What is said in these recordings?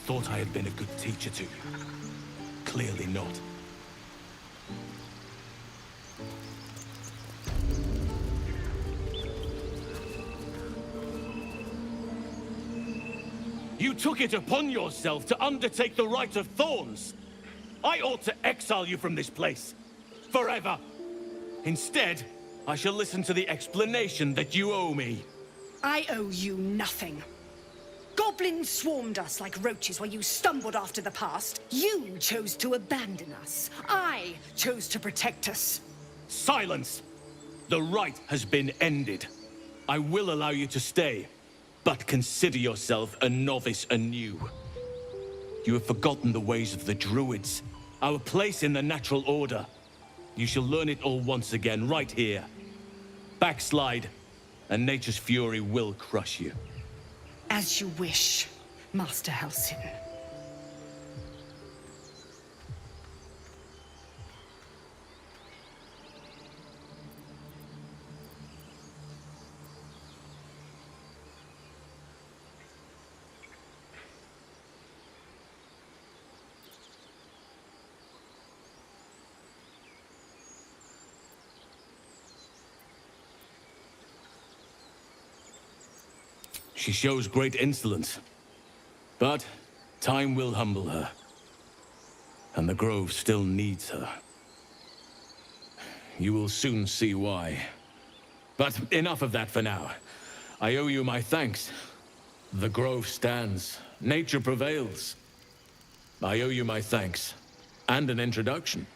thought I had been a good teacher to you. Clearly not. You took it upon yourself to undertake the Rite of Thorns. I ought to exile you from this place. Forever. Instead, I shall listen to the explanation that you owe me. I owe you nothing. Goblins swarmed us like roaches while you stumbled after the past. You chose to abandon us. I chose to protect us. Silence! The rite has been ended. I will allow you to stay, but consider yourself a novice anew. You have forgotten the ways of the druids, our place in the natural order. You shall learn it all once again, right here. Backslide, and nature's fury will crush you. As you wish, Master Halsin. She shows great insolence. But time will humble her. And the Grove still needs her. You will soon see why. But enough of that for now. I owe you my thanks. The Grove stands. Nature prevails. I owe you my thanks. And an introduction.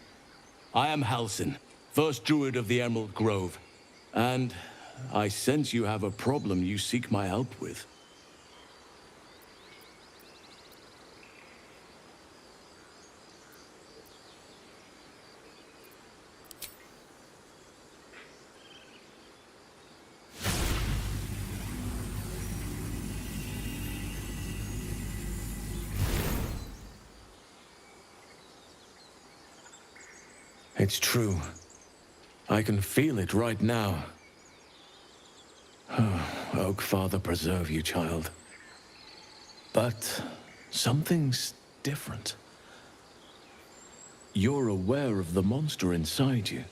I am Halsin, first druid of the Emerald Grove. And I sense you have a problem you seek my help with. It's true. I can feel it right now. Oak Father preserve you, child. But something's different. You're aware of the monster inside you.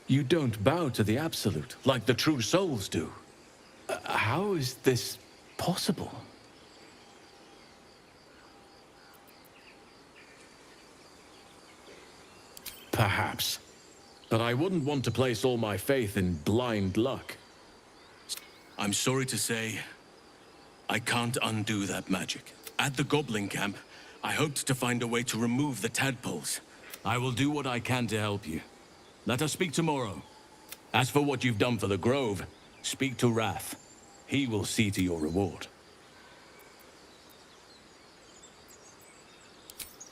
You don't bow to the Absolute, like the true souls do. How is this possible? Perhaps. But I wouldn't want to place all my faith in blind luck. I'm sorry to say, I can't undo that magic. At the Goblin camp, I hoped to find a way to remove the tadpoles. I will do what I can to help you. Let us speak tomorrow. As for what you've done for the Grove, speak to Wrath. He will see to your reward.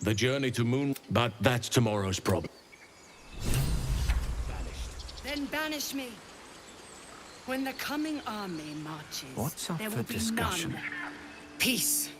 The journey to Moon, but that's tomorrow's problem. Then banish me. When the coming army marches, What's up there for will be discussion? none. Peace.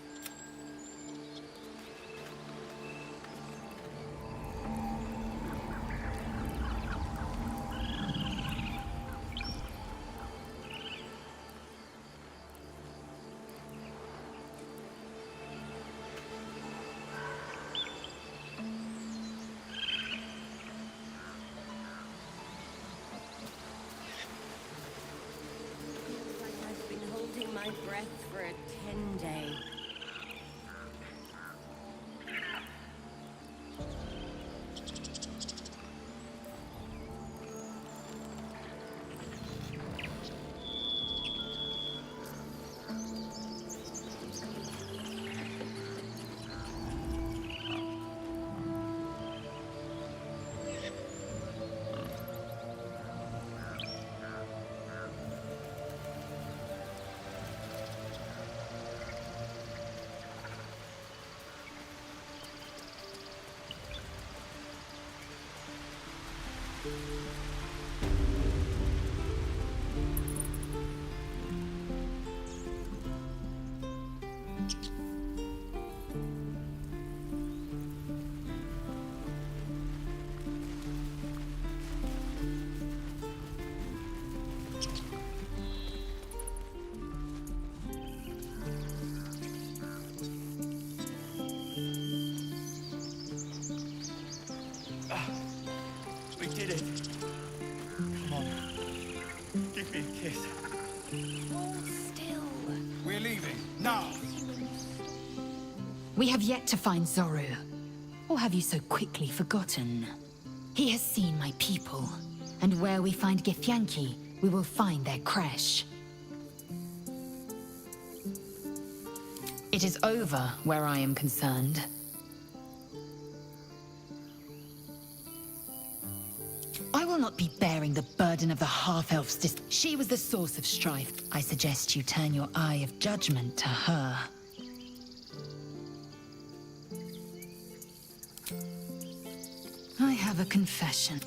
I've been holding my breath for a 10-day. We have yet to find Zoru. Or have you so quickly forgotten? He has seen my people, and where we find Githyanki, we will find their creche. It is over where I am concerned. I will not be bearing the burden of the half-elf's She was the source of strife. I suggest you turn your eye of judgment to her. I have a confession.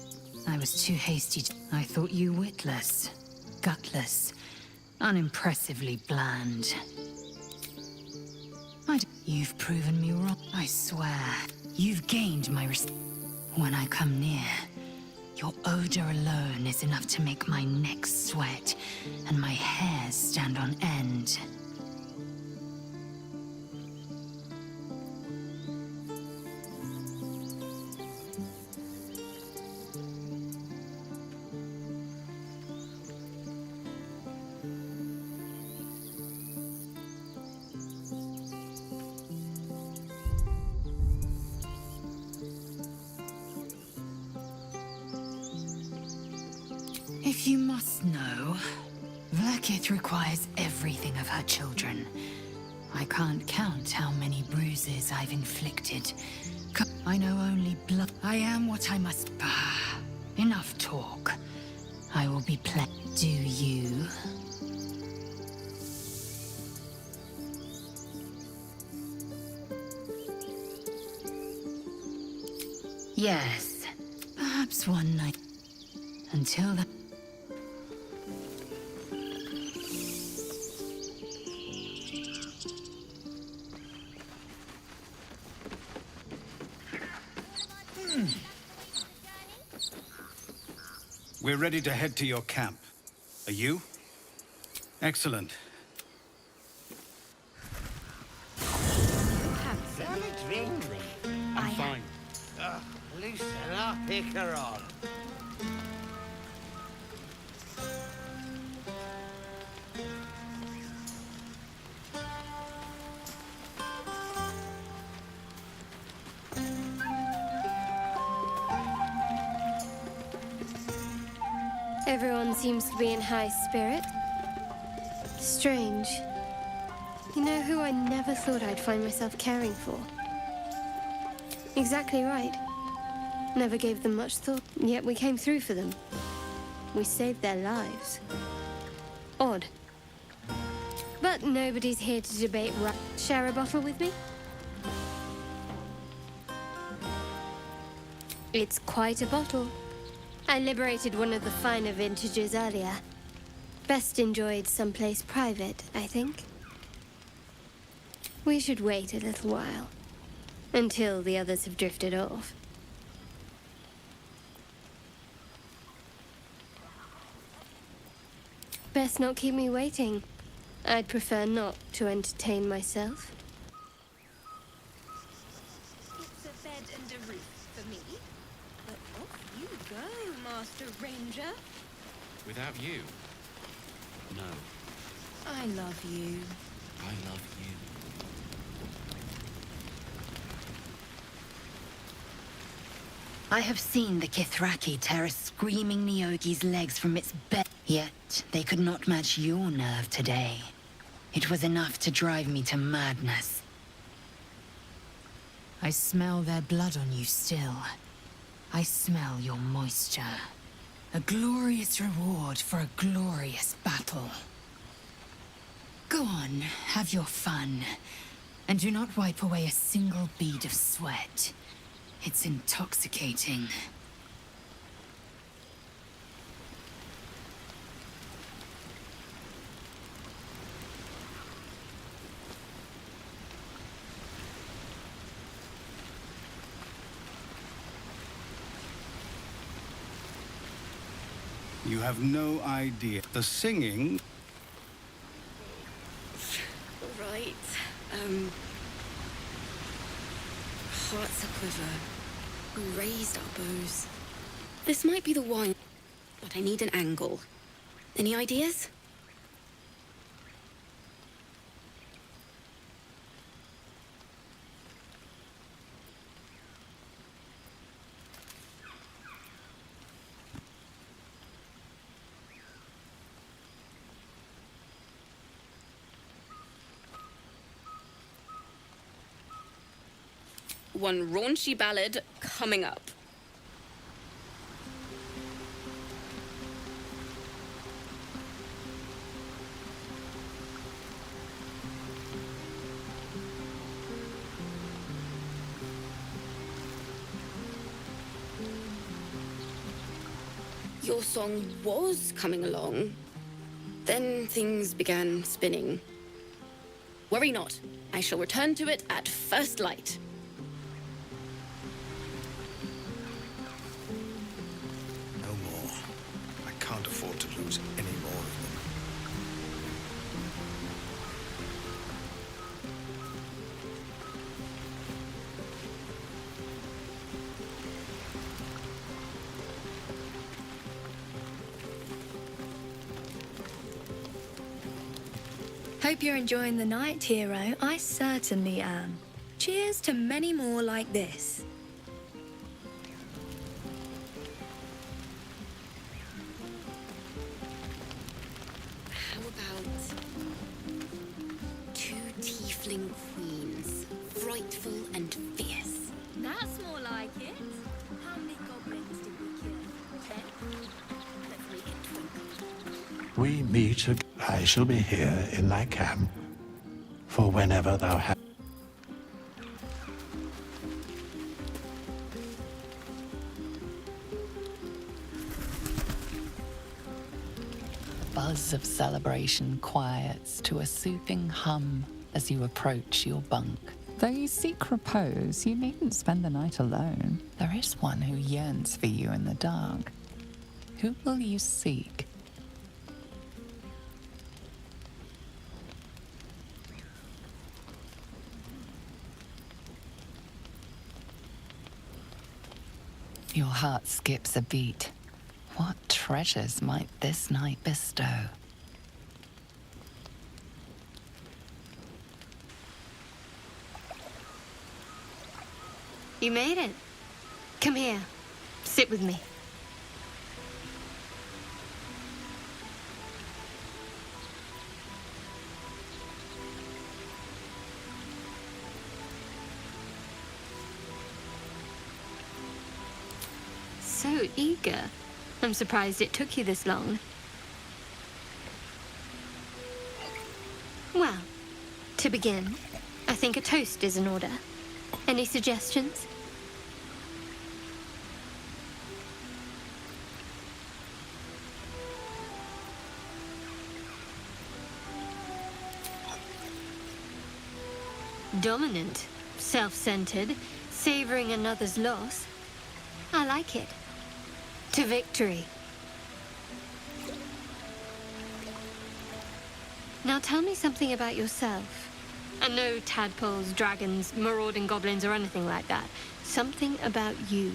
I was too hasty. I thought you witless, gutless, unimpressively bland. You've proven me wrong. I swear, you've gained my respect. When I come near, your odor alone is enough to make my neck sweat and my hairs stand on end. If you must know, Vlaakith requires everything of her children. I can't count how many bruises I've inflicted. I know only blood. I am what I must. Enough talk. I will be Do you? Yes. Perhaps one night. Until then. We're ready to head to your camp. Are you? Excellent. I'm fine. Loosen up, picker on. Everyone seems to be in high spirit. Strange. You know who I never thought I'd find myself caring for? Exactly right. Never gave them much thought, yet we came through for them. We saved their lives. Odd. But nobody's here to debate right. Share a bottle with me? It's quite a bottle. I liberated one of the finer vintages earlier. Best enjoyed someplace private, I think. We should wait a little while. Until the others have drifted off. Best not keep me waiting. I'd prefer not to entertain myself. It's a bed and a roof for me. But off you go, Master Ranger. Without you? No. I love you. I love you. I have seen the Kithraki tear a screaming Neogi's legs from its bed. Yet, they could not match your nerve today. It was enough to drive me to madness. I smell their blood on you still. I smell your moisture. A glorious reward for a glorious battle. Go on, have your fun. And do not wipe away a single bead of sweat. It's intoxicating. You have no idea. The singing... Right. Hearts aquiver. We raised our bows. This might be the one, but I need an angle. Any ideas? one raunchy ballad coming up. Your song was coming along. Then things began spinning. Worry not. I shall return to it at first light. No more. I can't afford to lose any more of them. Hope you're enjoying the night, hero. I certainly am. Cheers to many more like this. How about two tiefling queens, frightful and fierce? That's more like it. How many goblins did we kill? 10? Let's make it twinkle. We meet again. I shall be here in thy camp for whenever thou hast. The buzz of celebration quiets to a soothing hum as you approach your bunk. Though you seek repose, you needn't spend the night alone. There is one who yearns for you in the dark. Who will you seek? Your heart skips a beat. What treasures might this night bestow? You made it. Come here. Sit with me. So eager. I'm surprised it took you this long. Well, to begin, I think a toast is in order. Any suggestions? Dominant, self-centered, savoring another's loss. I like it. To victory. Now tell me something about yourself. And no tadpoles, dragons, marauding goblins, or anything like that. Something about you.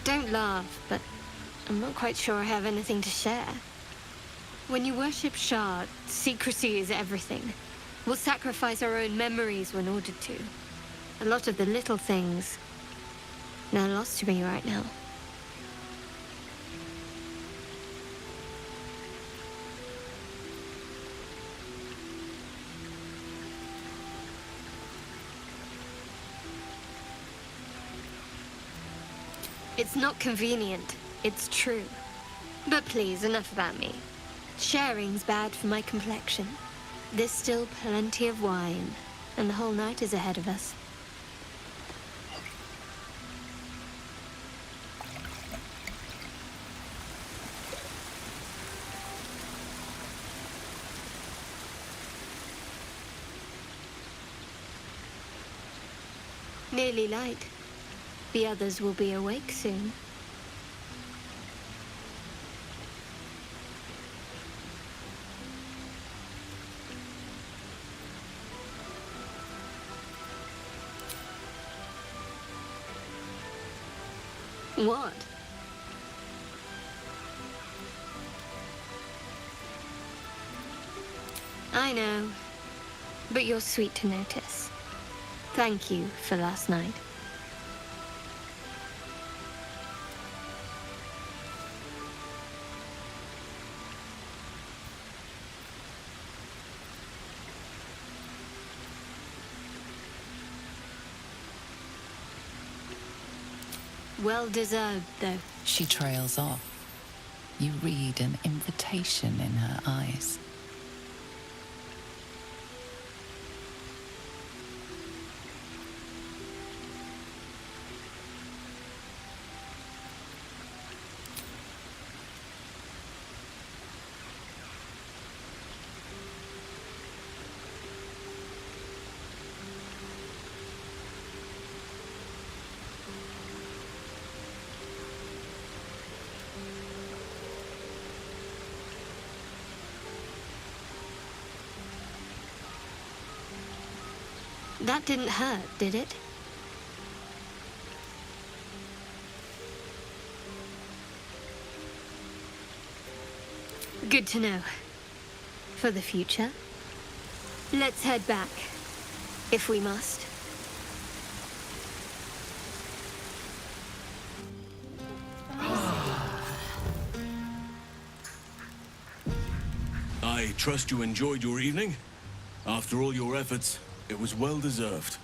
Don't laugh, but I'm not quite sure I have anything to share. When you worship Shard, secrecy is everything. We'll sacrifice our own memories when ordered to. A lot of the little things, they're lost to me right now. It's not convenient, it's true. But please, enough about me. Sharing's bad for my complexion. There's still plenty of wine, and the whole night is ahead of us. Nearly light. The others will be awake soon. What? I know, but you're sweet to notice. Thank you for last night. Well deserved, though. She trails off. You read an invitation in her eyes. That didn't hurt, did it? Good to know. For the future. Let's head back, if we must. I trust you enjoyed your evening. After all your efforts, it was well deserved.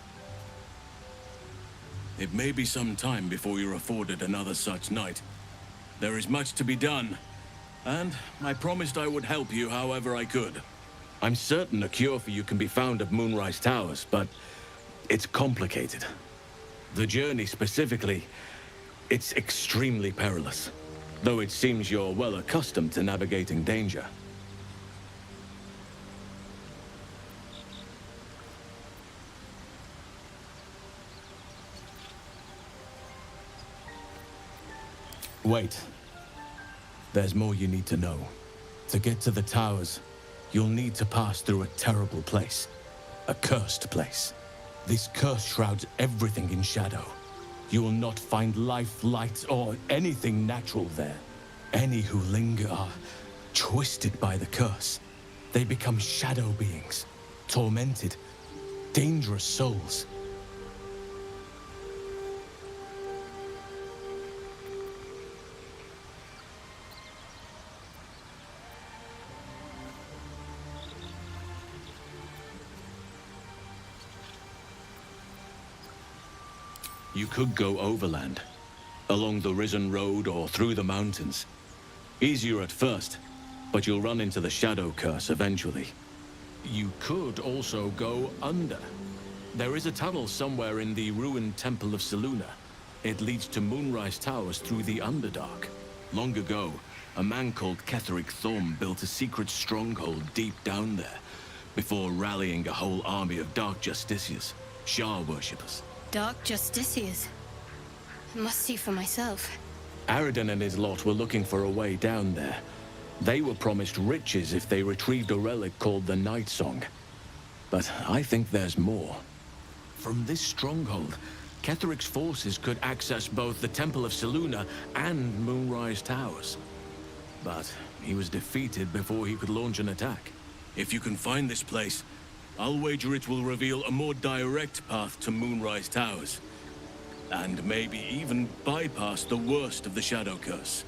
It may be some time before you're afforded another such night. There is much to be done, and I promised I would help you however I could. I'm certain a cure for you can be found at Moonrise Towers, but it's complicated. The journey specifically, it's extremely perilous, though it seems you're well accustomed to navigating danger. Wait. There's more you need to know. To get to the towers, you'll need to pass through a terrible place. A cursed place. This curse shrouds everything in shadow. You will not find life, light, or anything natural there. Any who linger are twisted by the curse. They become shadow beings, tormented, dangerous souls. You could go overland, along the Risen Road or through the mountains. Easier at first, but you'll run into the Shadow Curse eventually. You could also go under. There is a tunnel somewhere in the ruined Temple of Selûne. It leads to Moonrise Towers through the Underdark. Long ago, a man called Ketheric Thorm built a secret stronghold deep down there, before rallying a whole army of Dark Justiciars, Shah worshippers. Dark Justiciars. Must see for myself. Aragorn and his lot were looking for a way down there. They were promised riches if they retrieved a relic called the Night Song. But I think there's more. From this stronghold, Ketheric's forces could access both the Temple of Selûne and Moonrise Towers. But he was defeated before he could launch an attack. If you can find this place, I'll wager it will reveal a more direct path to Moonrise Towers. And maybe even bypass the worst of the Shadow Curse.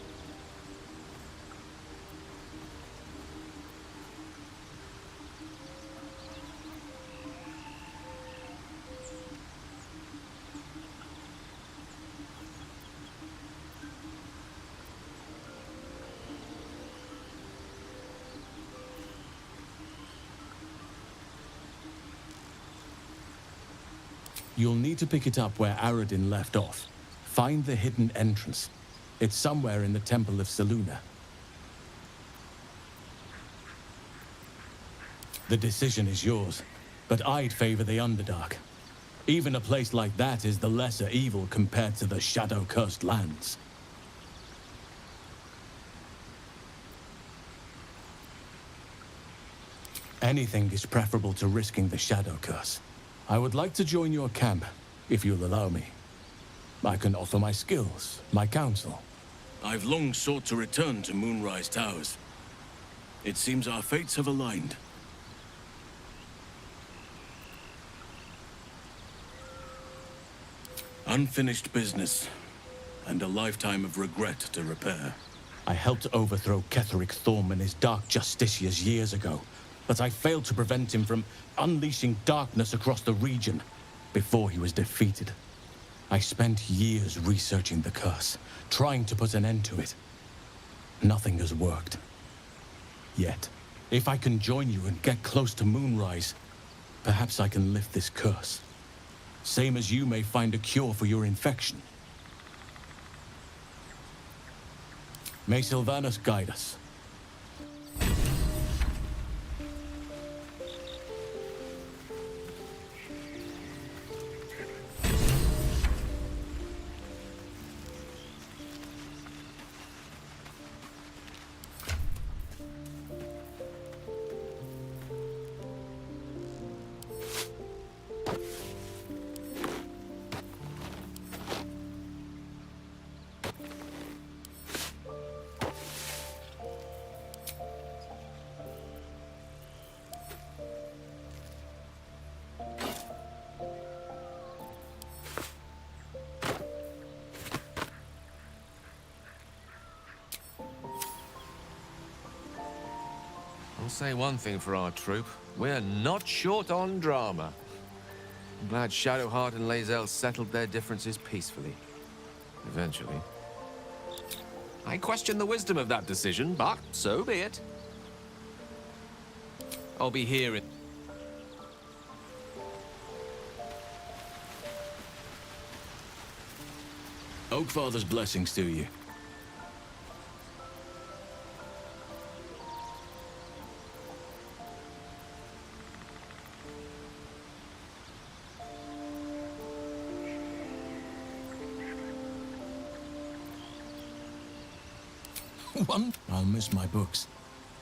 You'll need to pick it up where Aradin left off. Find the hidden entrance. It's somewhere in the Temple of Selûne. The decision is yours, but I'd favor the Underdark. Even a place like that is the lesser evil compared to the shadow-cursed lands. Anything is preferable to risking the Shadow Curse. I would like to join your camp, if you'll allow me. I can offer my skills, my counsel. I've long sought to return to Moonrise Towers. It seems our fates have aligned. Unfinished business, and a lifetime of regret to repair. I helped overthrow Ketheric Thorm and his dark justiciars years ago, but I failed to prevent him from unleashing darkness across the region before he was defeated. I spent years researching the curse, trying to put an end to it. Nothing has worked. Yet, if I can join you and get close to Moonrise, perhaps I can lift this curse. Same as you may find a cure for your infection. May Sylvanus guide us. I'll say one thing for our troop. We're not short on drama. I'm glad Shadowheart and Lae'zel settled their differences peacefully. Eventually. I question the wisdom of that decision, but so be it. I'll be here in... Oakfather's blessings to you. I'll miss my books,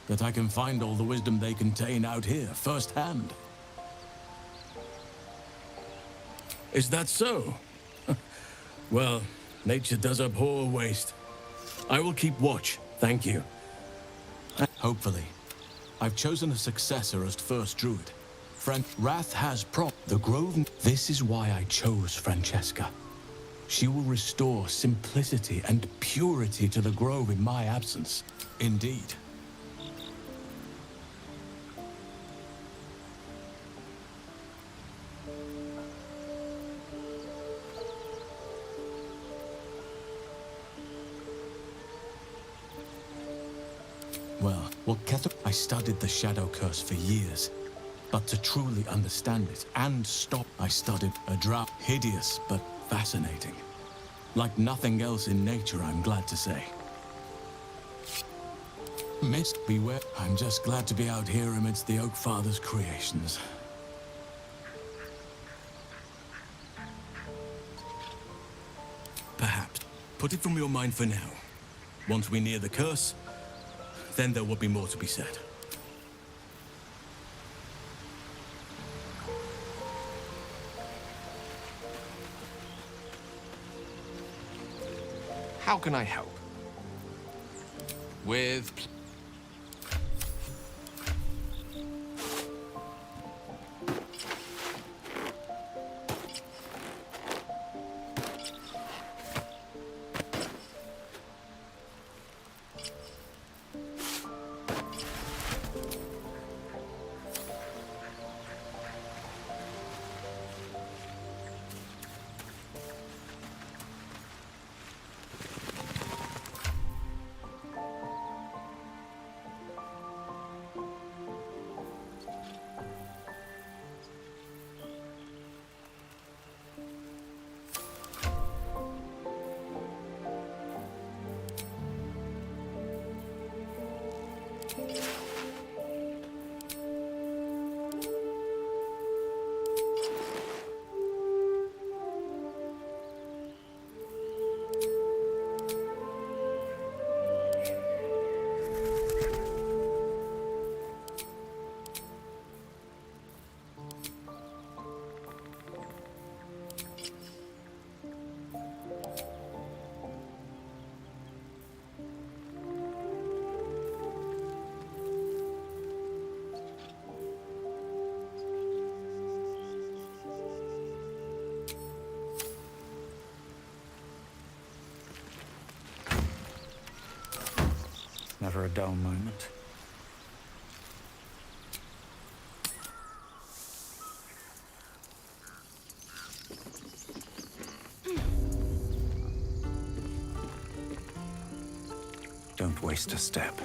but I can find all the wisdom they contain out here firsthand. Is that so? Well, nature does abhor waste. I will keep watch, thank you. Hopefully. I've chosen a successor as first druid. Wrath has the Grove. This is why I chose Francesca. She will restore simplicity and purity to the Grove in my absence. Indeed. Well, I studied the Shadow Curse for years. But to truly understand it and stop, I studied a drought. Hideous, but fascinating. Like nothing else in nature, I'm glad to say. Mist, beware. I'm just glad to be out here amidst the Oakfather's creations. Perhaps. Put it from your mind for now. Once we near the curse, then there will be more to be said. How can I help? With... never a dull moment. Don't waste a step.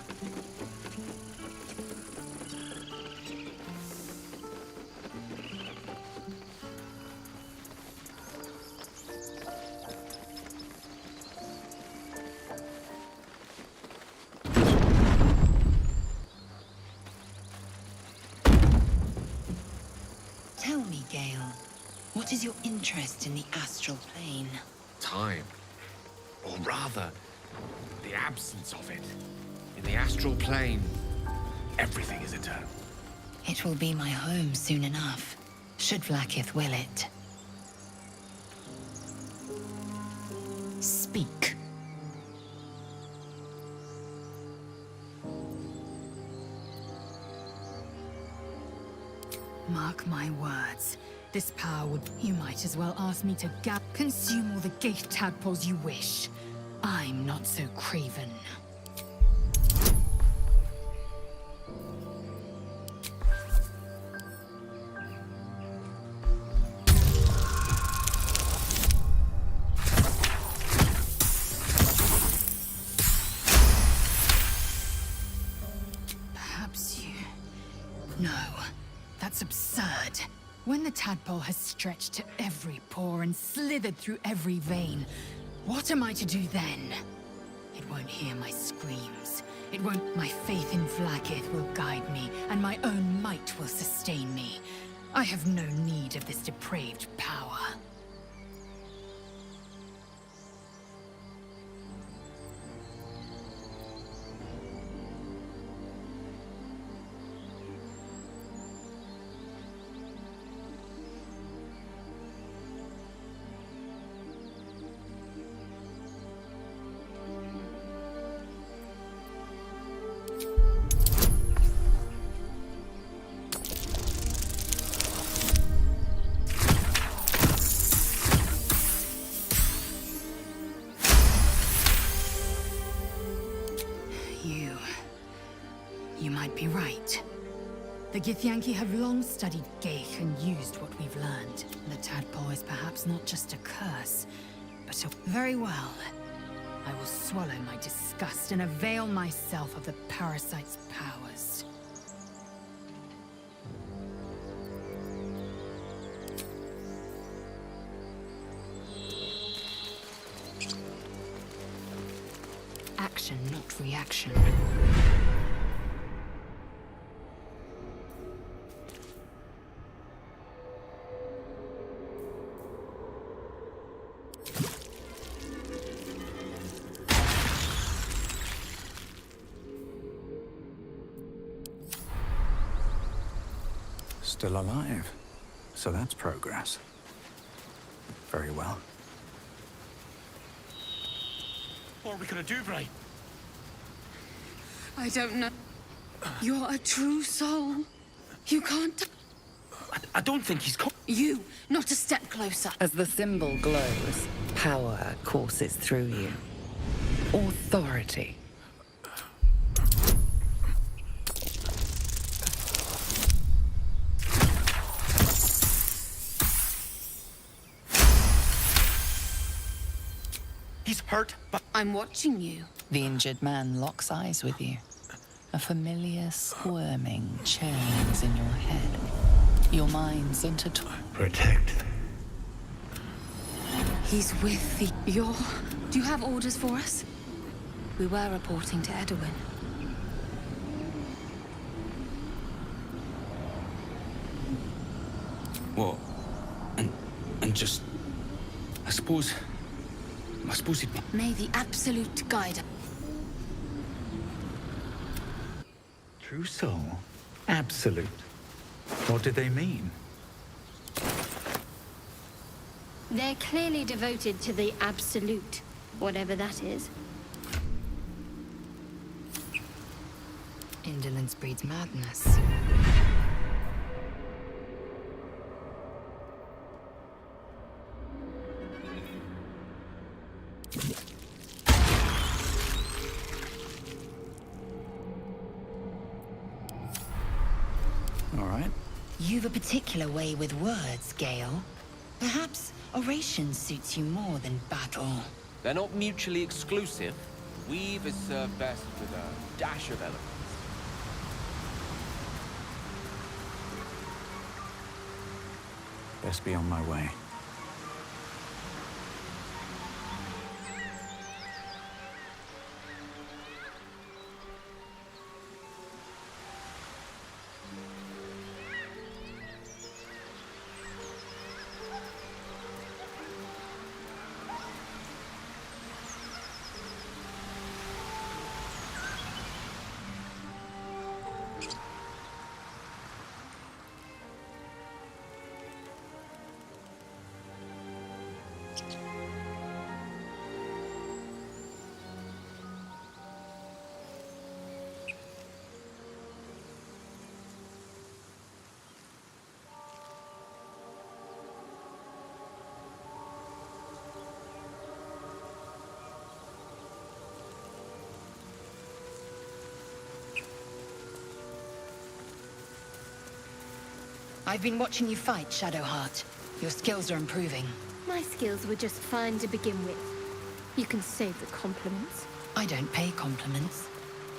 Tell me, Gale, what is your interest in the astral plane? Time. Or rather, the absence of it. In the astral plane, everything is eternal. It will be my home soon enough, should Vlaakith will it. Speak. Mark my words. This power would... You might as well ask me to consume all the gate tadpoles you wish. I'm not so craven. Perhaps you... No. That's absurd. When the tadpole has stretched to every pore and slithered through every vein, what am I to do then? It won't hear my screams. It won't... My faith in Vlaakith will guide me, and my own might will sustain me. I have no need of this depraved power. You might be right. The Githyanki have long studied Geich and used what we've learned. The tadpole is perhaps not just a curse, but a... Very well. I will swallow my disgust and avail myself of the parasite's powers. Action, not reaction. Still alive. So that's progress. Very well. What are we gonna do, Bray? I don't know. You're a true soul. You can't... I don't think he's You, not a step closer. As the symbol glows, power courses through you. Authority. He's hurt, but... I'm watching you. The injured man locks eyes with you. A familiar squirming churns in your head. Your minds intertwine. Protect. He's with the... Do you have orders for us? We were reporting to Edwin. What? And just... I suppose he'd be... May the Absolute guide us. True soul? Absolute? What do they mean? They're clearly devoted to the Absolute, whatever that is. Indolence breeds madness. You've a particular way with words, Gale. Perhaps oration suits you more than battle. They're not mutually exclusive. Weave is served best with a dash of eloquence. Best be on my way. I've been watching you fight, Shadowheart. Your skills are improving. My skills were just fine to begin with. You can save the compliments. I don't pay compliments.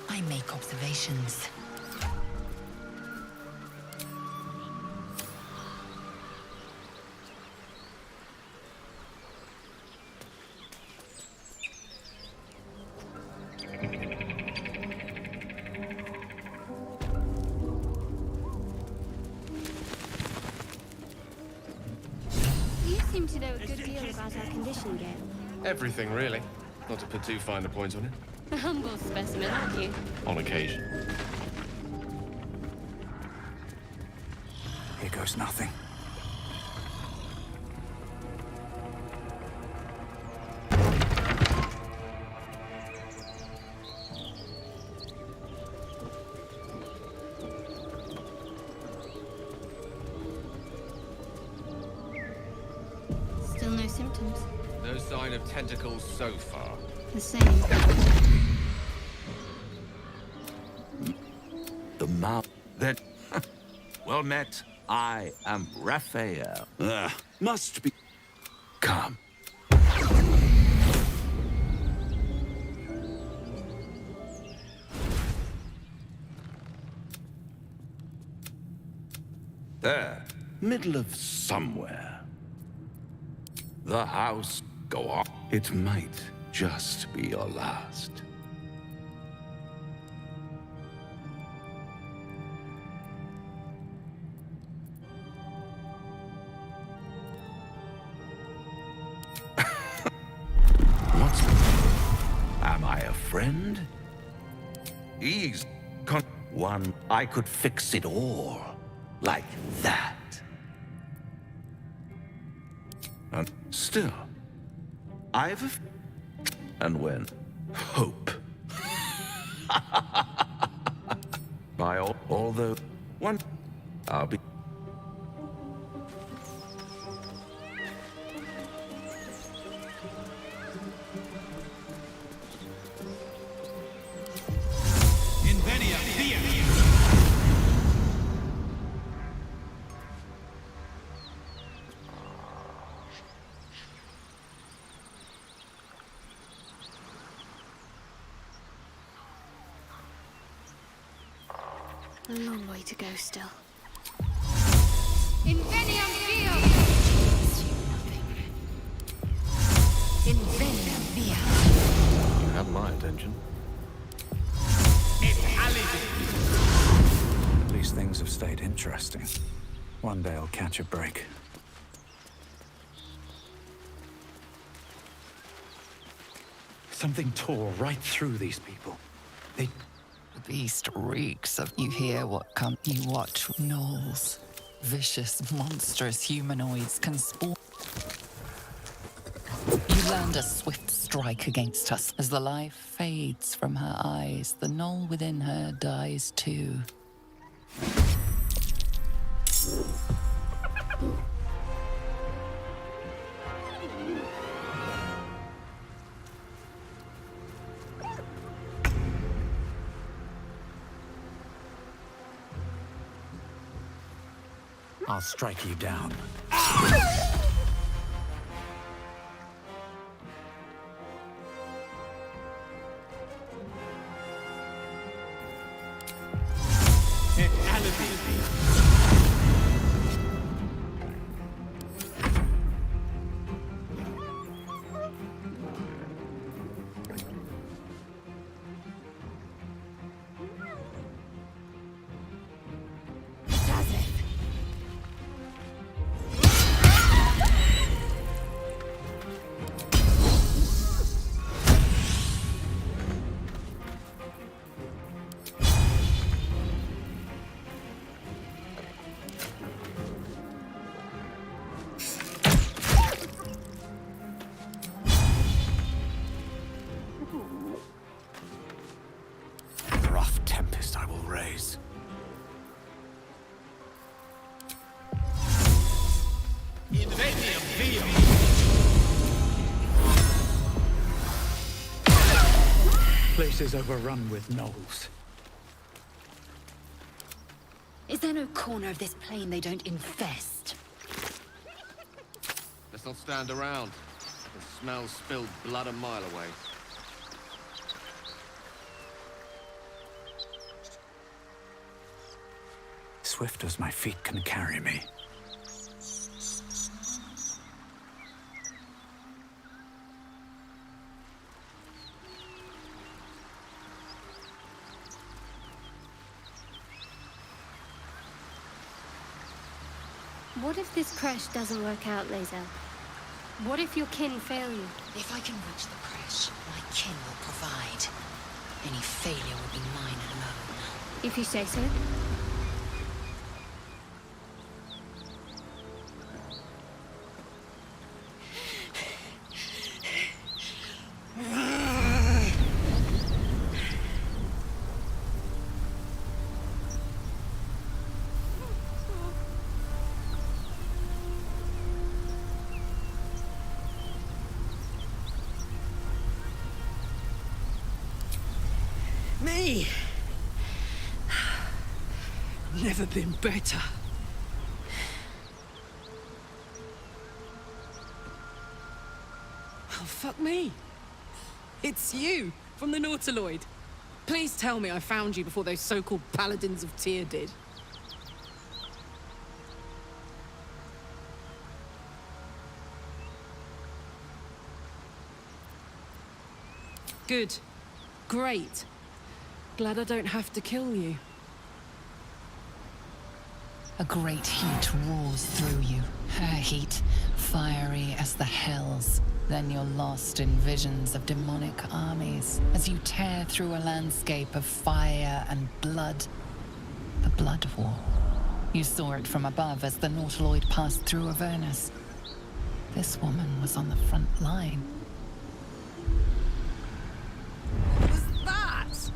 I make observations. You seem to know a good deal about our condition, Gale. Everything, really. Not to put too fine a point on it. A humble specimen, aren't you? On occasion. Here goes nothing. Still no symptoms. No sign of tentacles so far. The same. The mouth that... Well met. I am Raphael. Must be... Come. There. Middle of somewhere. The house. Go on. It might just be your last. What's... Am I a friend? Ease. One, I could fix it all. Like that. And still, I've... And when? Hope. By all... Although... One... I'll be... A long way to go still. Inveniam via! Inveniam via! You have my attention. At least things have stayed interesting. One day I'll catch a break. Something tore right through these people. They... The beast reeks of... You hear what come... You watch gnolls. Vicious, monstrous humanoids can spawn. You land a swift strike against us. As the life fades from her eyes, the gnoll within her dies too. I'll strike you down. Rough tempest I will raise. Place is overrun with gnolls. Is there no corner of this plain they don't infest? Let's not stand around. The smell spilled blood a mile away. Swift as my feet can carry me. What if this crash doesn't work out, Lae'zel? What if your kin fail you? If I can reach the crash, my kin will provide. Any failure will be mine alone. If you say so. Me! Never been better. Oh, fuck me. It's you, from the Nautiloid. Please tell me I found you before those so-called Paladins of Tyr did. Good. Great. Glad I don't have to kill you. A great heat roars through you. Her heat, fiery as the hells. Then you're lost in visions of demonic armies as you tear through a landscape of fire and blood. The Blood War. You saw it from above as the Nautiloid passed through Avernus. This woman was on the front line. What was that?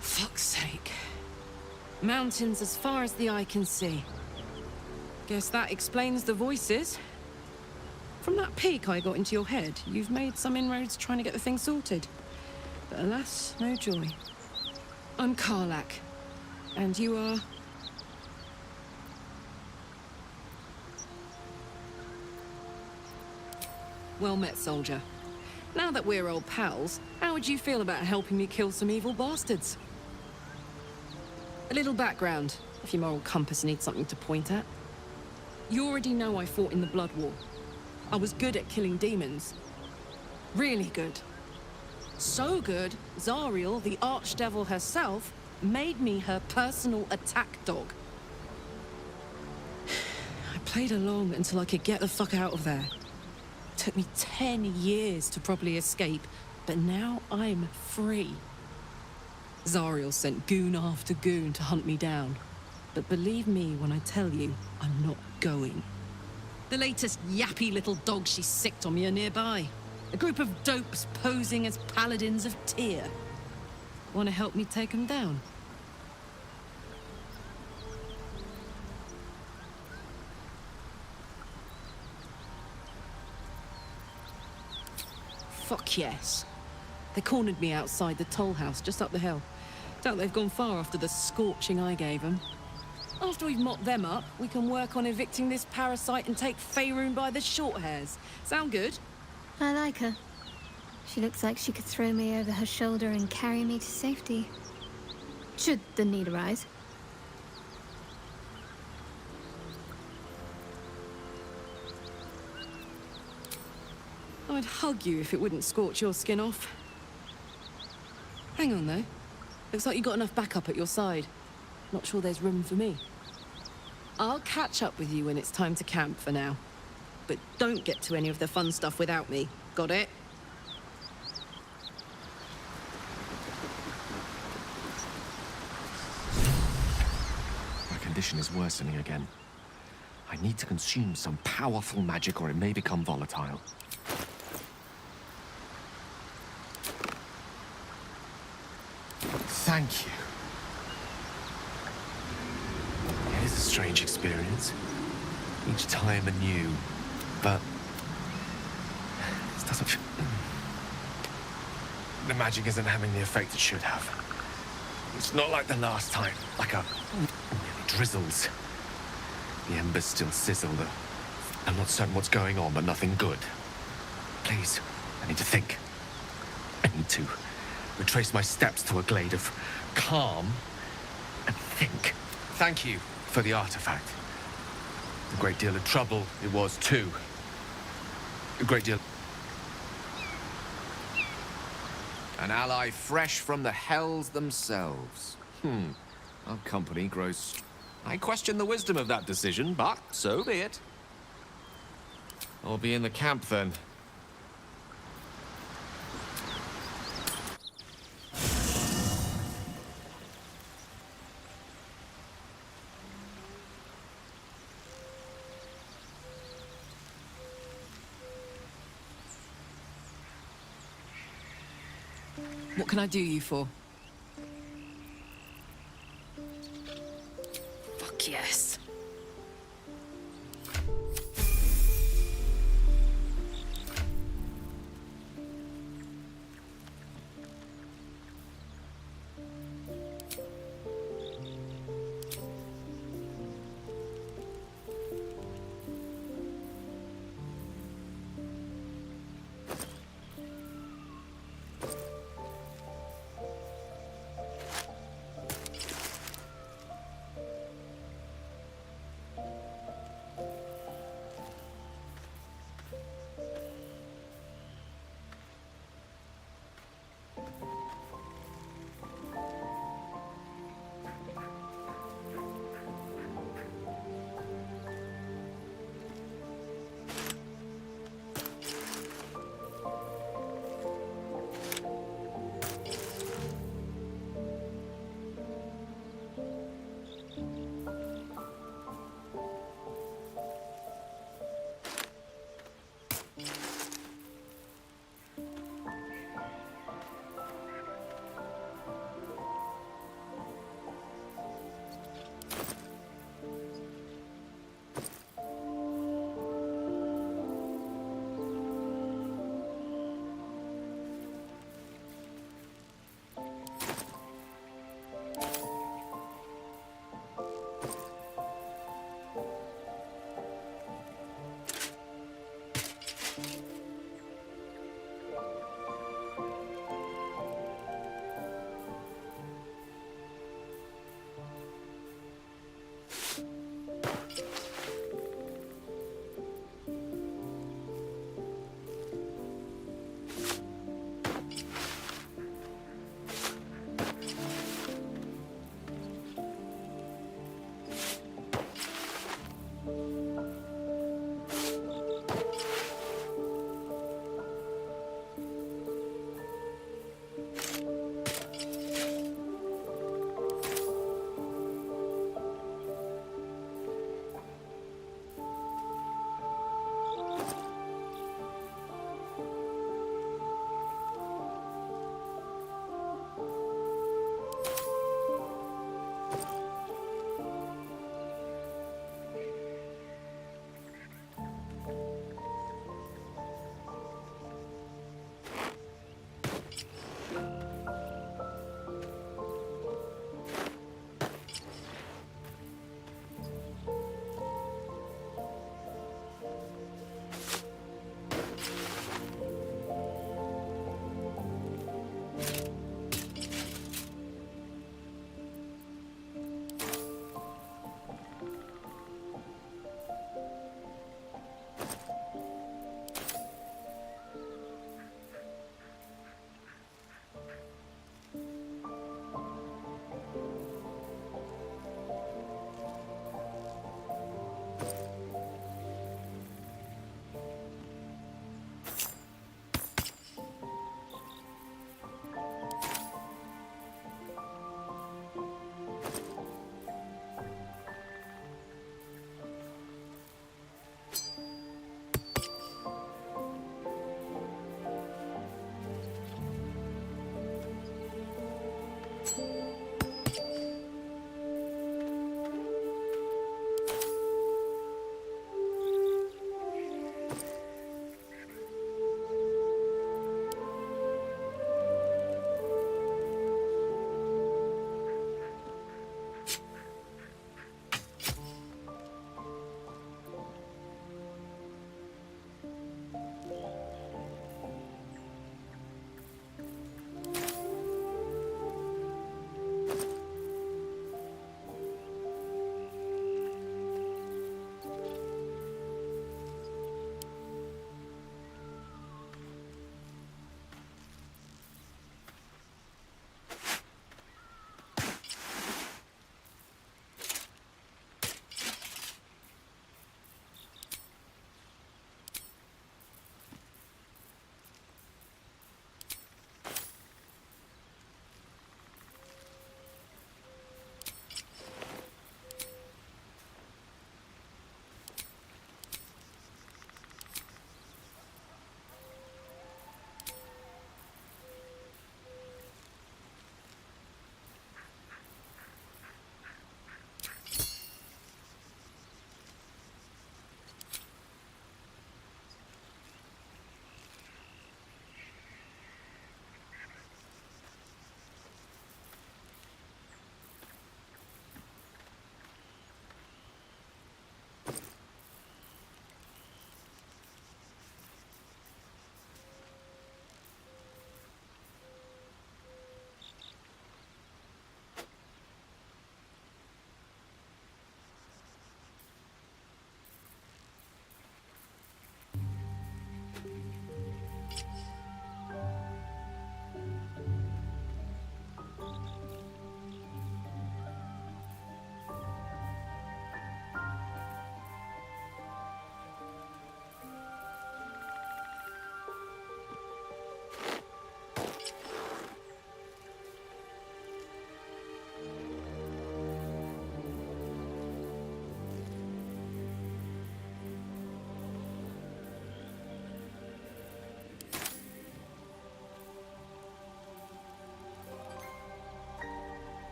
Fuck's sake. Mountains as far as the eye can see. Guess that explains the voices. From that peak I got into your head, you've made some inroads trying to get the thing sorted. But alas, no joy. I'm Karlach. And you are... Well met, soldier. Now that we're old pals, how would you feel about helping me kill some evil bastards? A little background, if your moral compass needs something to point at. You already know I fought in the Blood War. I was good at killing demons. Really good. So good, Zariel, the archdevil herself, made me her personal attack dog. I played along until I could get the fuck out of there. Took me 10 years to properly escape, but now I'm free. Zariel sent goon after goon to hunt me down. But believe me when I tell you, I'm not going. The latest yappy little dogs she sicked on me are nearby. A group of dopes posing as paladins of Tyr. Want to help me take them down? Fuck yes. They cornered me outside the toll house just up the hill. Doubt they've gone far after the scorching I gave them. After we've mopped them up, we can work on evicting this parasite and take Faerun by the short hairs. Sound good? I like her. She looks like she could throw me over her shoulder and carry me to safety. Should the need arise. I'd hug you if it wouldn't scorch your skin off. Hang on, though. Looks like you got enough backup at your side. Not sure there's room for me. I'll catch up with you when it's time to camp for now. But don't get to any of the fun stuff without me. Got it? My condition is worsening again. I need to consume some powerful magic or it may become volatile. Thank you. It is a strange experience. Each time anew. But this doesn't feel... The magic isn't having the effect it should have. It's not like the last time, like a... It drizzles. The embers still sizzle. I'm not certain what's going on, but nothing good. Please, I need to think. I need to retrace my steps to a glade of calm and think. Thank you for the artifact. A great deal of trouble it was, too. A great deal... An ally fresh from the hells themselves. Our company grows... I question the wisdom of that decision, but so be it. I'll be in the camp, then. What can I do you for? Fuck yes.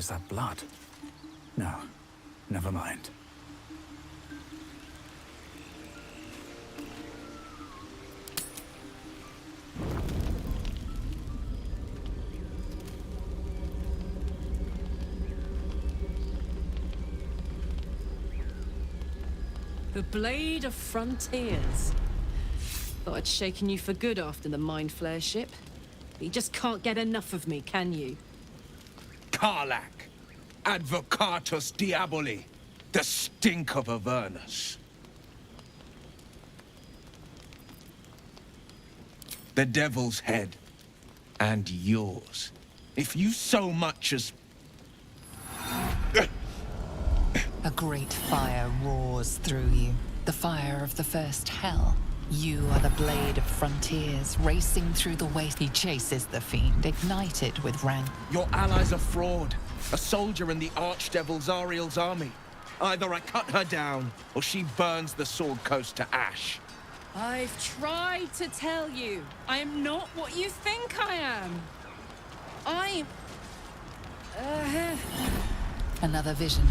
Is that blood? No, never mind. The Blade of Frontiers. Thought I'd shaken you for good after the Mind Flare ship. But you just can't get enough of me, can you? Karlach, Advocatus Diaboli, the stink of Avernus. The Devil's head, and yours. If you so much as... A great fire roars through you. The fire of the first hell. You are the Blade of Frontiers, racing through the waste. He chases the fiend, ignited with rank. Your ally's a fraud. A soldier in the Archdevil Zariel's army. Either I cut her down, or she burns the Sword Coast to ash. I've tried to tell you. I am not what you think I am. I'm... Another vision.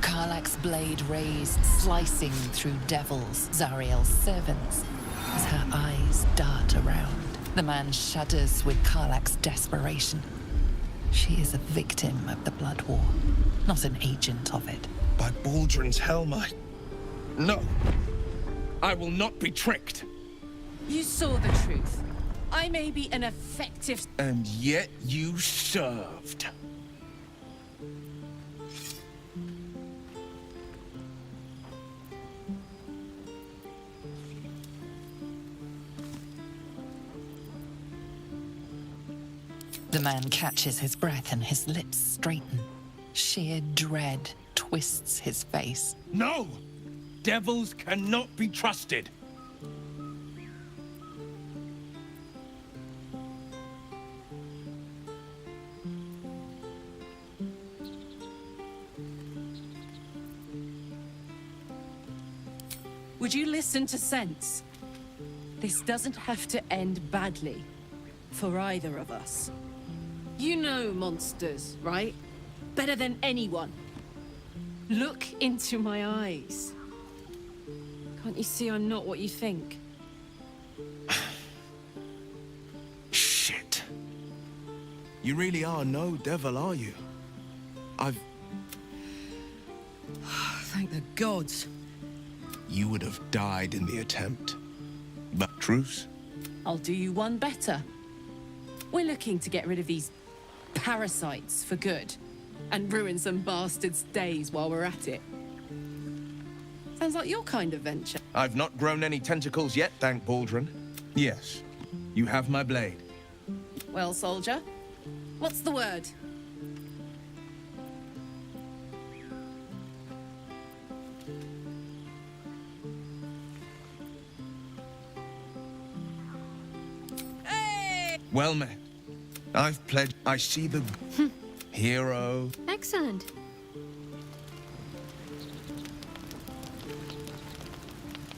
Karlach's blade raised, slicing through devils, Zariel's servants, as her eyes dart around. The man shudders with Karlach's desperation. She is a victim of the Blood War, not an agent of it. By Baldrin's helm, No! I will not be tricked! You saw the truth. I may be an effective... And yet you served. The man catches his breath and his lips straighten. Sheer dread twists his face. No! Devils cannot be trusted! Would you listen to sense? This doesn't have to end badly. For either of us. You know monsters, right? Better than anyone. Look into my eyes. Can't you see I'm not what you think? Shit. You really are no devil, are you? Thank the gods. You would have died in the attempt. But truce? I'll do you one better. We're looking to get rid of these parasites for good. And ruin some bastards' days while we're at it. Sounds like your kind of venture. I've not grown any tentacles yet, thank Baldrin. Yes, you have my blade. Well, soldier, what's the word? Hey! Well met. I've pledged. I see the hero. Excellent.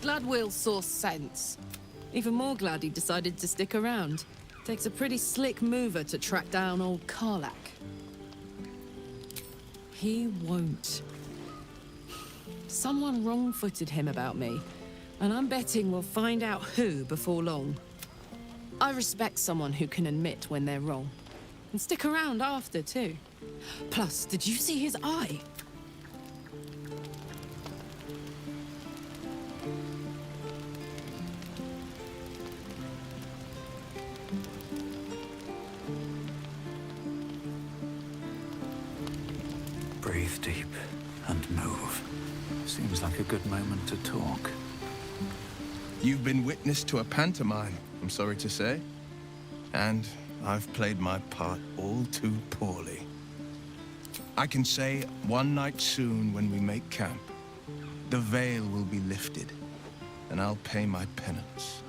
Glad Will saw sense. Even more glad he decided to stick around. Takes a pretty slick mover to track down old Karlach. He won't. Someone wrong-footed him about me, and I'm betting we'll find out who before long. I respect someone who can admit when they're wrong. And stick around after, too. Plus, did you see his eye? Breathe deep and move. Seems like a good moment to talk. You've been witness to a pantomime, I'm sorry to say. And I've played my part all too poorly. I can say one night soon when we make camp, the veil will be lifted, and I'll pay my penance.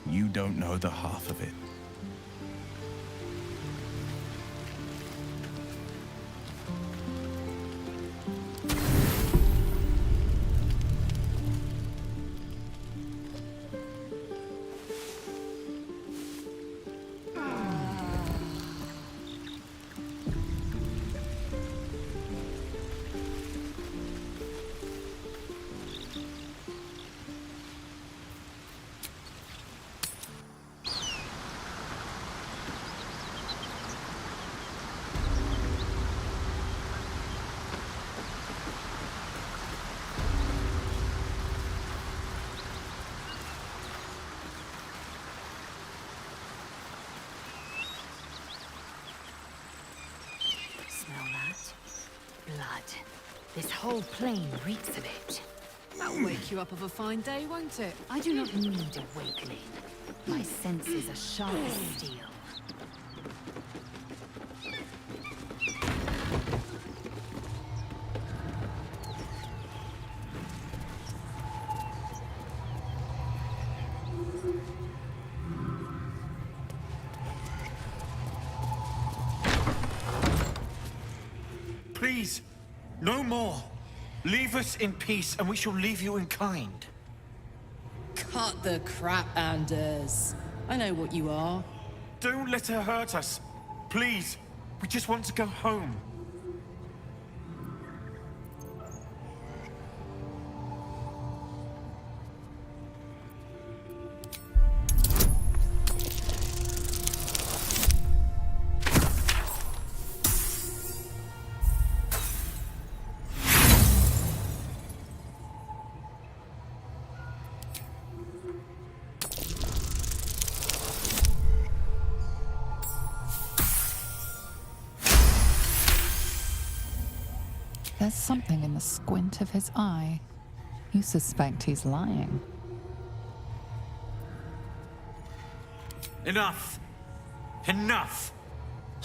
You don't know the half of it. smell that? Blood. This whole plain reeks of it. That'll wake you up of a fine day, won't it? I do not need awakening. My senses are sharp as steel. Please, no more. Leave us in peace, and we shall leave you in kind. Cut the crap, Anders. I know what you are. Don't let her hurt us. Please, we just want to go home. There's something in the squint of his eye. You suspect he's lying. Enough! Enough!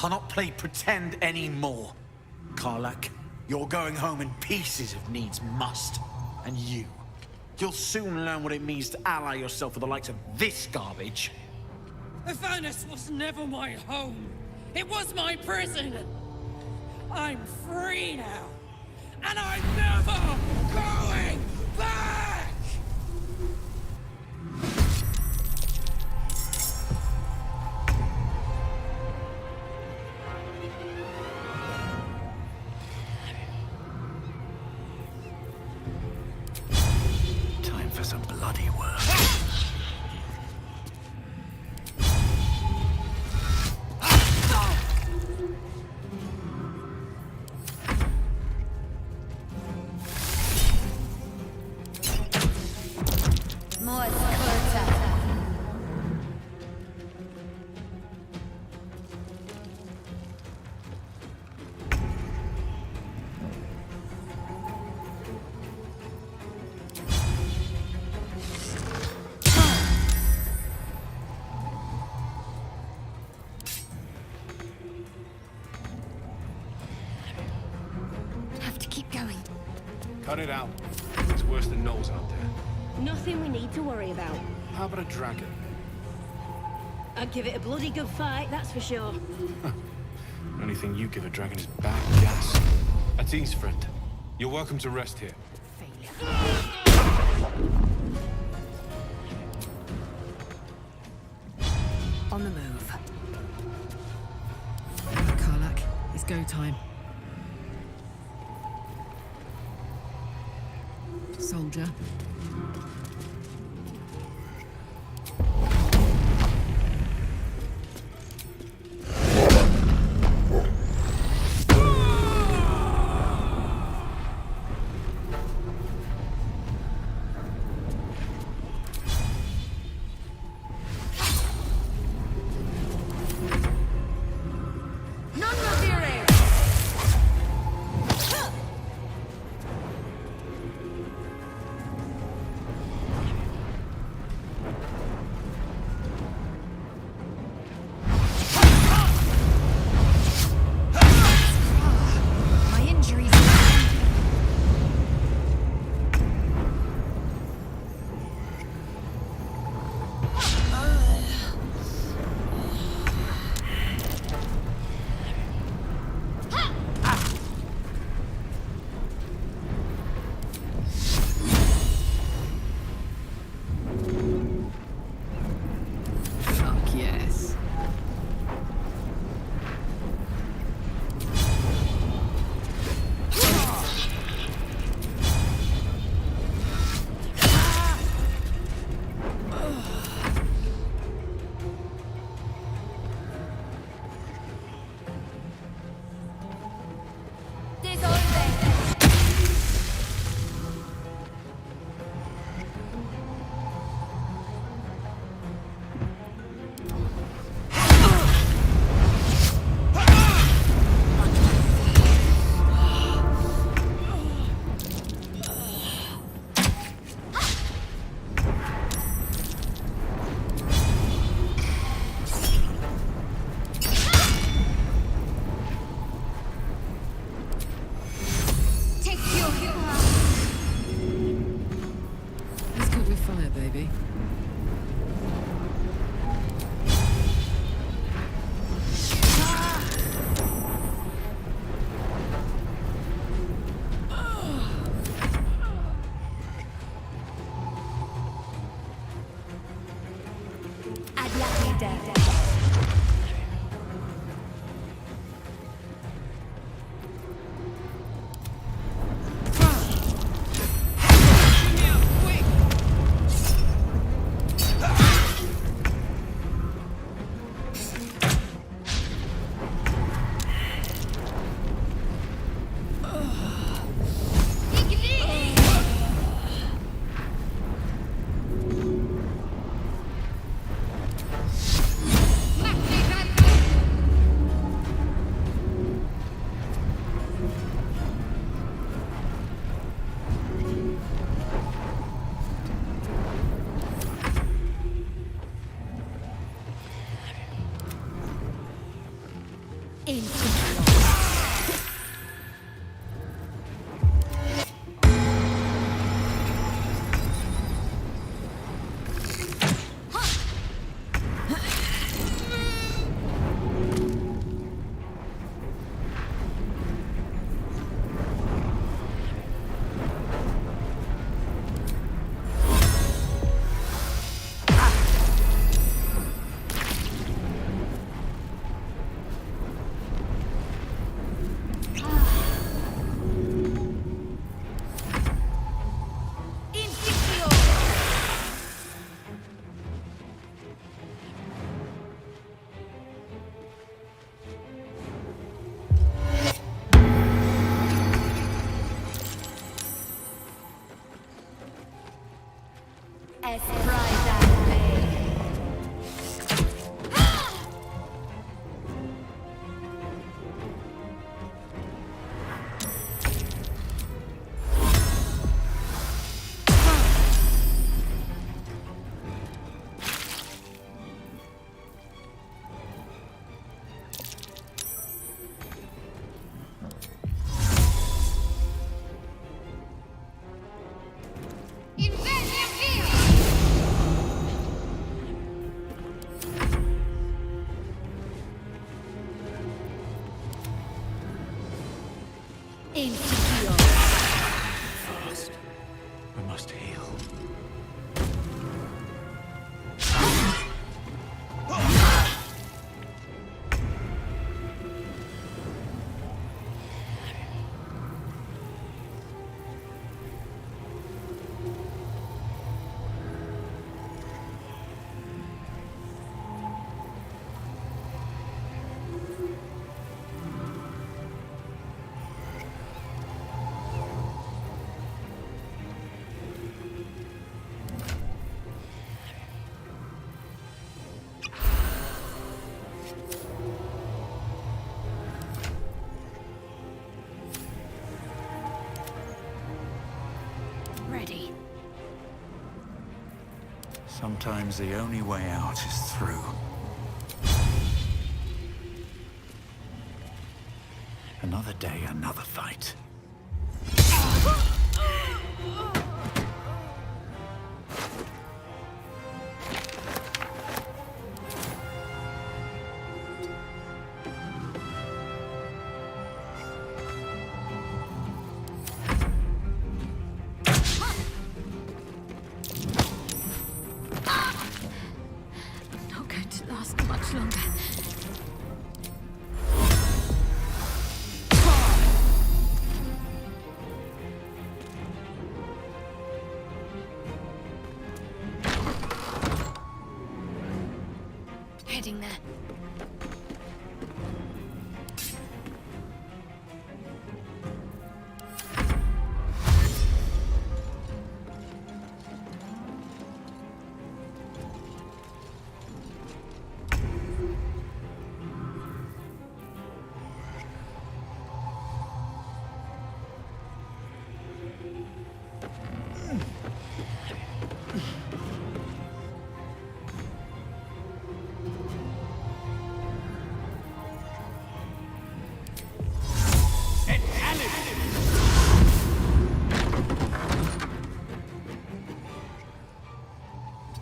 I'll not play pretend anymore. Karlak, you're going home in pieces if needs must. And you'll soon learn what it means to ally yourself with the likes of this garbage. Avernus was never my home. It was my prison. I'm free now. And I'm never going back! Time for some bloody work. Cut it out. It's worse than Knowles out there. Nothing we need to worry about. How about a dragon? I'd give it a bloody good fight, that's for sure. The only thing you give a dragon is bad gas. At ease, friend. You're welcome to rest here. On the move. Karlak, it's go time. Soldier. First, we must heal. Ready. Sometimes the only way out is through. Another day, another fight. Not going to last much longer. Heading there.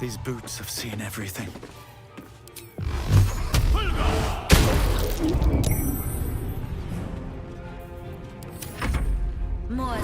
These boots have seen everything. More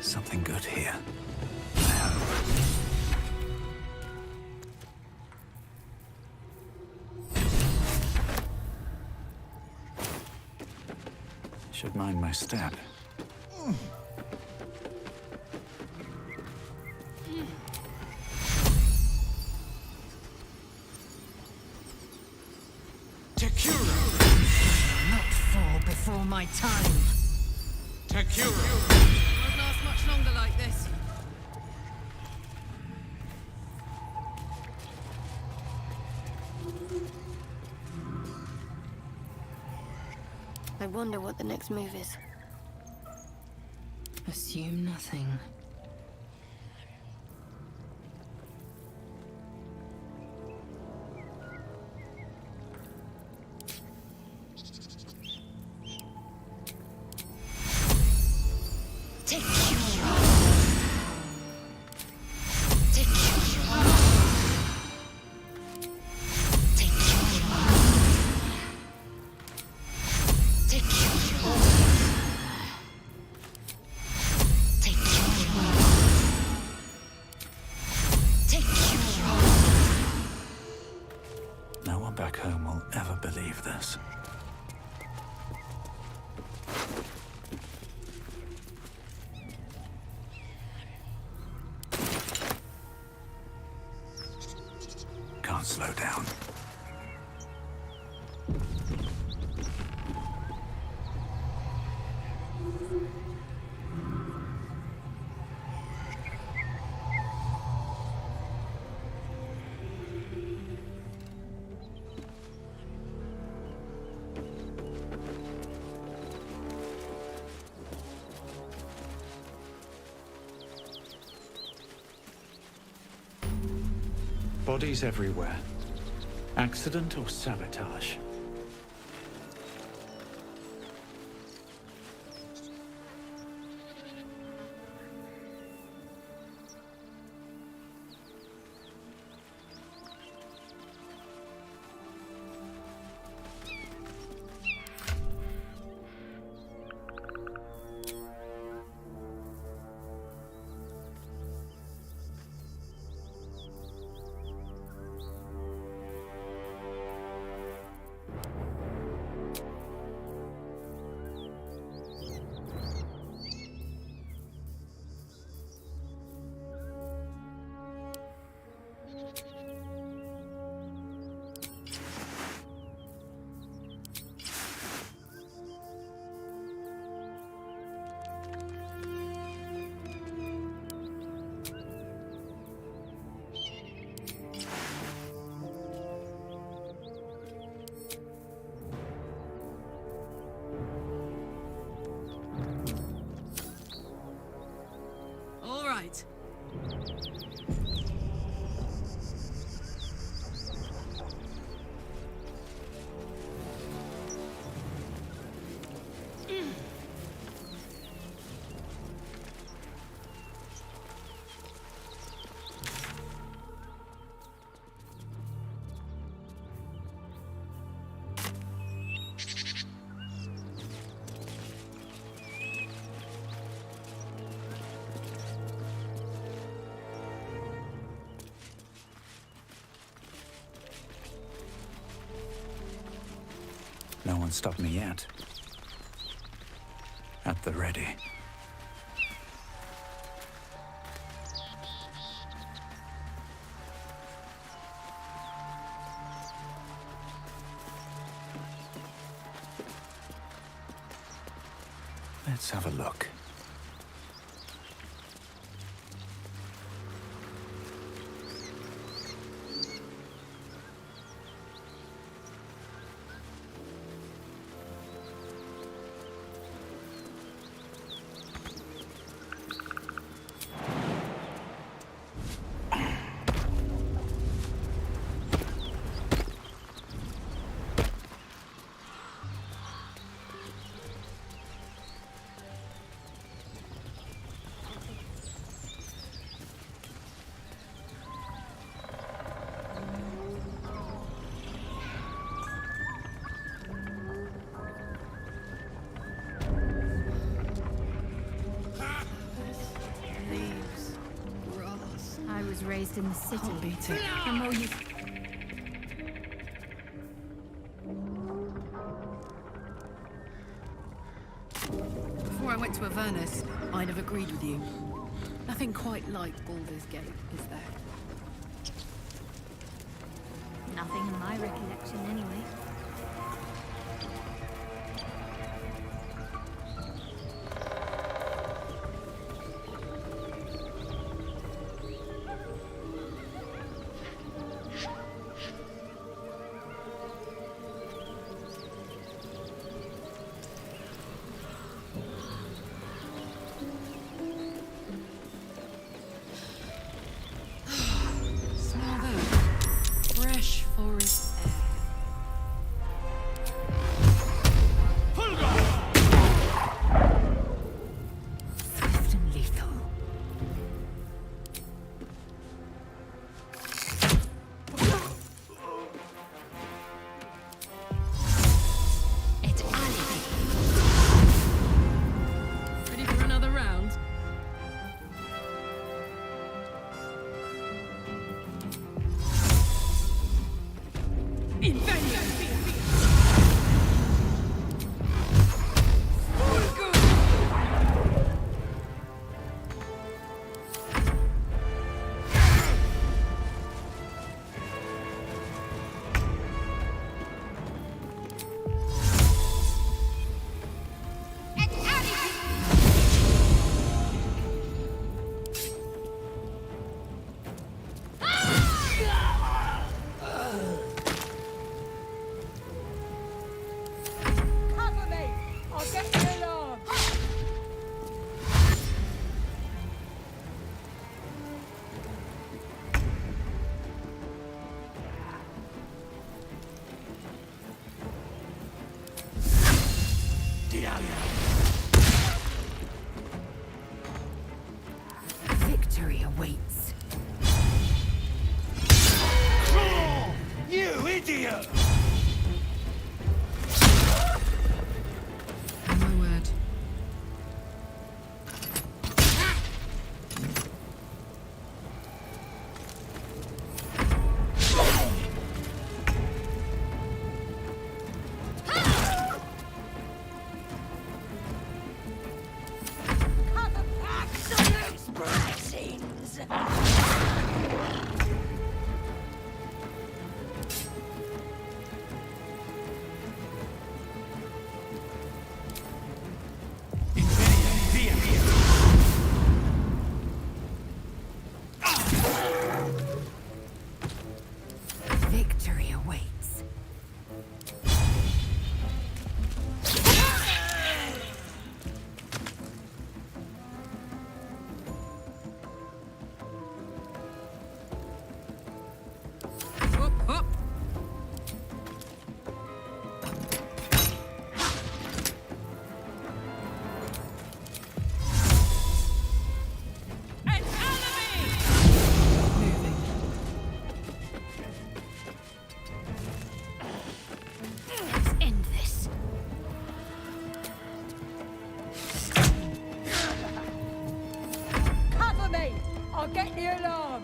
Something good here. Should mind my step. my time. Tekura! Won't last much longer like this. I wonder what the next move is. Assume nothing. No one back home will ever believe this. Can't slow down. Bodies everywhere. Accident or sabotage? All right. No one stopped me yet. At the ready. Let's have a look. I was raised in the city. I'm more used. Before I went to Avernus, I'd have agreed with you. Nothing quite like Baldur's Gate, is there? Nothing in my recollection, anyway. Cover me! I'll get the alarm! Victory awaits. You idiot! My word. Absolute blessings! Victory awaits. Up, up. Let's end this. Cover me! I'll get the alarm!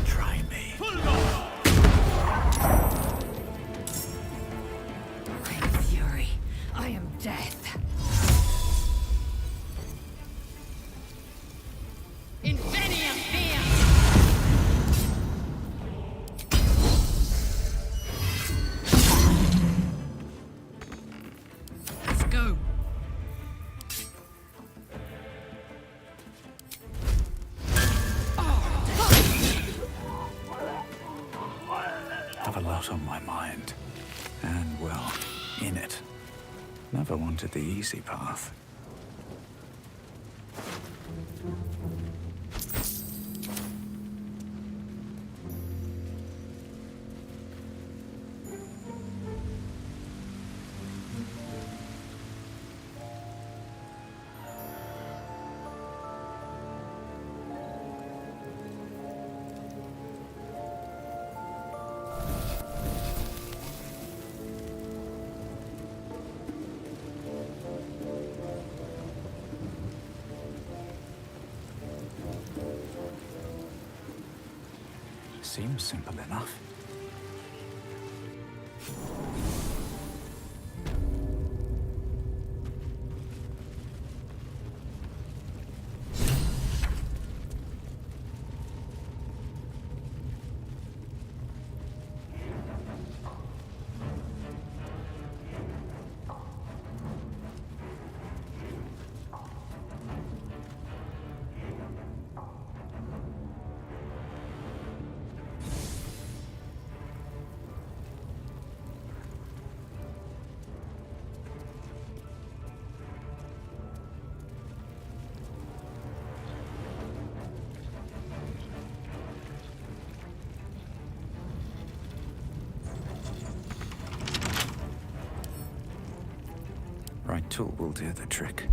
Try me. I am fury. I am death. Invenium fear! Let's go. Have a lot on my mind. And, well, in it. Never wanted the easy path. Seems simple enough. Right tool will do the trick.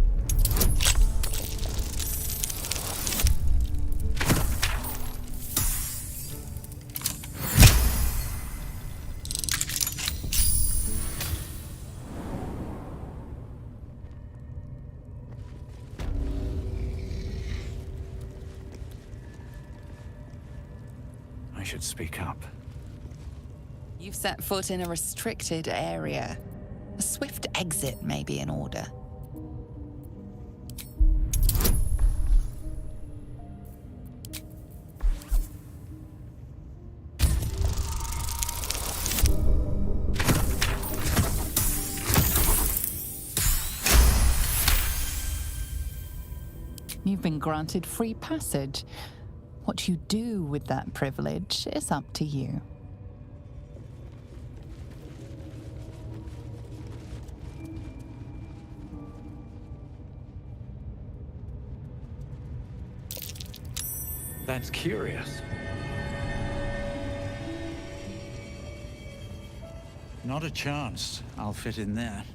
I should speak up. You've set foot in a restricted area. A swift exit may be in order. You've been granted free passage. What you do with that privilege is up to you. That's curious. Not a chance I'll fit in there.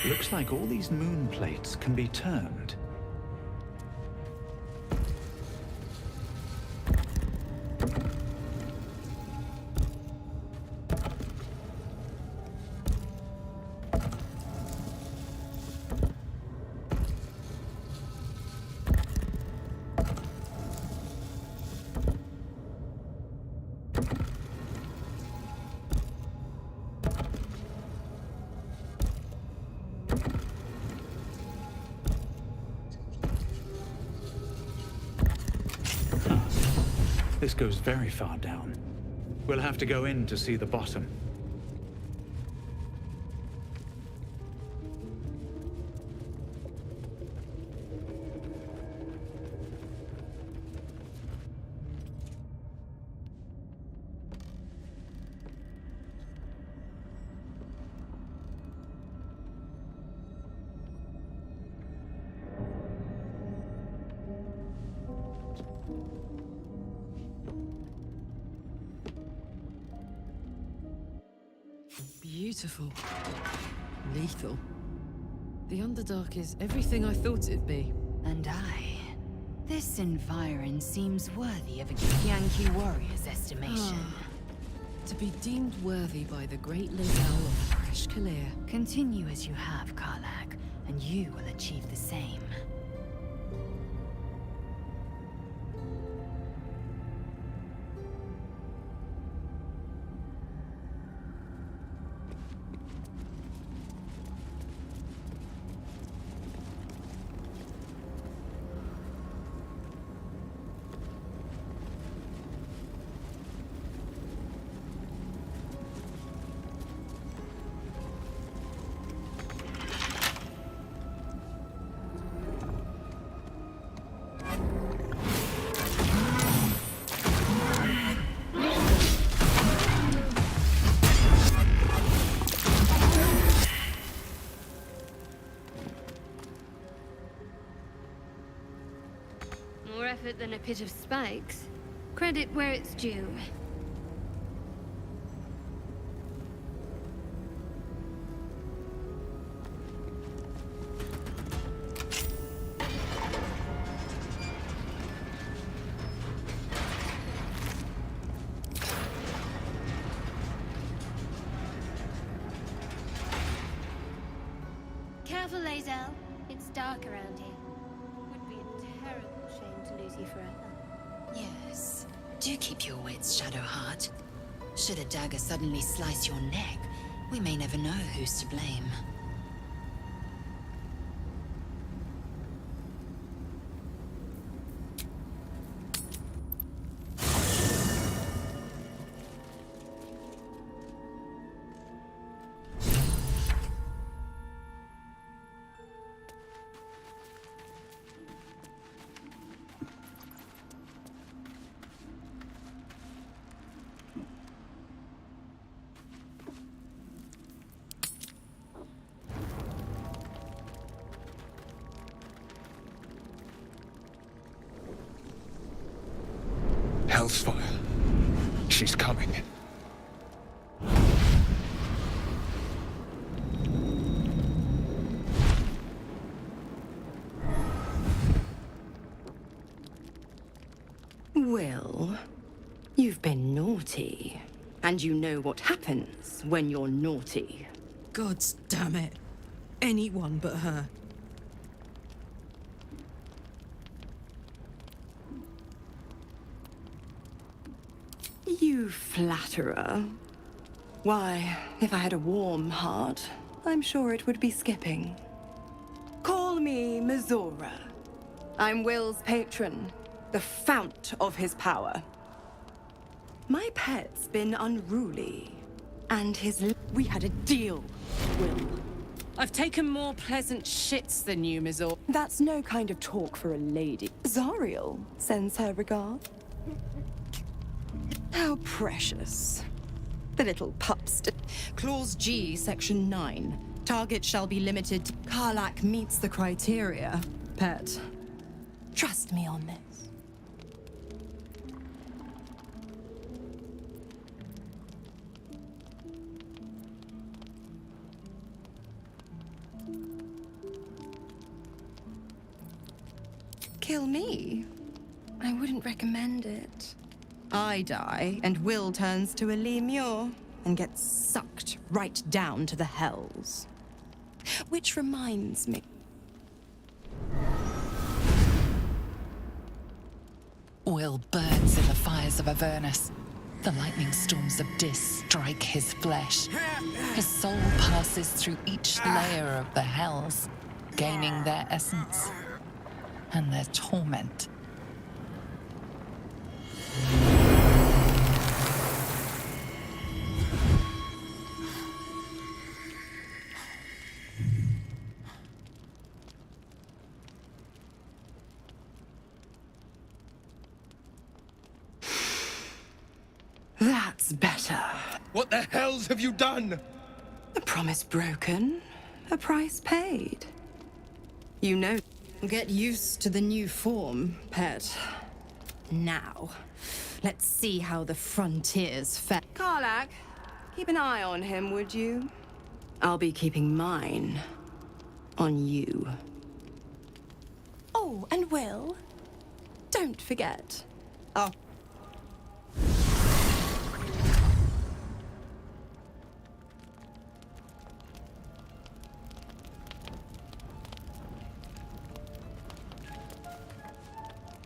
Looks like all these moon plates can be turned. This goes very far down. We'll have to go in to see the bottom. Beautiful. Lethal. The Underdark is everything I thought it'd be. And this environ seems worthy of a Githyanki warrior's estimation. To be deemed worthy by the great Lizal of Kresh Kalir. Continue as you have, Karlak, and you will achieve the same. More effort than a pit of spikes. Credit where it's due. Careful, Lae'zel. It's dark around here. Would be a terrible shame to lose you forever. Yes. Do keep your wits, Shadowheart. Should a dagger suddenly slice your neck, we may never know who's to blame. Hellsfire. She's coming. Will, you've been naughty. And you know what happens when you're naughty. Gods damn it. Anyone but her. You flatterer. Why, if I had a warm heart, I'm sure it would be skipping. Call me Mizora. I'm Will's patron, the fount of his power. My pet's been unruly, and we had a deal, Will. I've taken more pleasant shits than you, Mizor. That's no kind of talk for a lady. Zariel sends her regard. How precious. The little pupster. Clause G, Section 9. Target shall be limited to... Karlak meets the criteria, pet. Trust me on this. Kill me? I wouldn't recommend it. I die, and Will turns to a Lemure and gets sucked right down to the hells. Which reminds me. Will burns in the fires of Avernus. The lightning storms of Dis strike his flesh. His soul passes through each layer of the hells, gaining their essence and their torment. That's better. What the hells have you done? A promise broken, a price paid. You know. Get used to the new form, pet. Now, let's see how the frontiers fare. Karlak, keep an eye on him, would you? I'll be keeping mine on you. Oh, and Will, don't forget. Oh.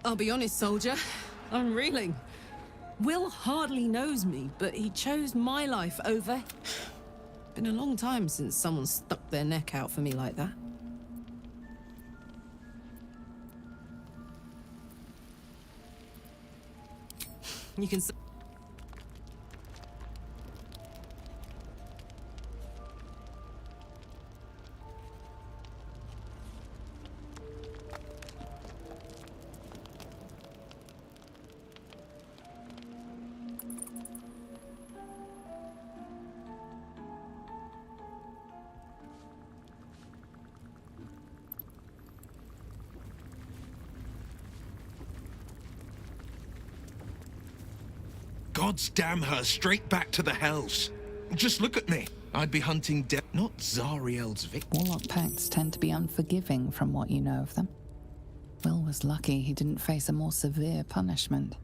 I'll be honest, soldier. I'm reeling. Will hardly knows me, but he chose my life over... Been a long time since someone stuck their neck out for me like that. You can... Gods damn her, straight back to the hells. Just look at me. I'd be hunting not Zariel's victim. Warlock pacts tend to be unforgiving from what you know of them. Will was lucky he didn't face a more severe punishment.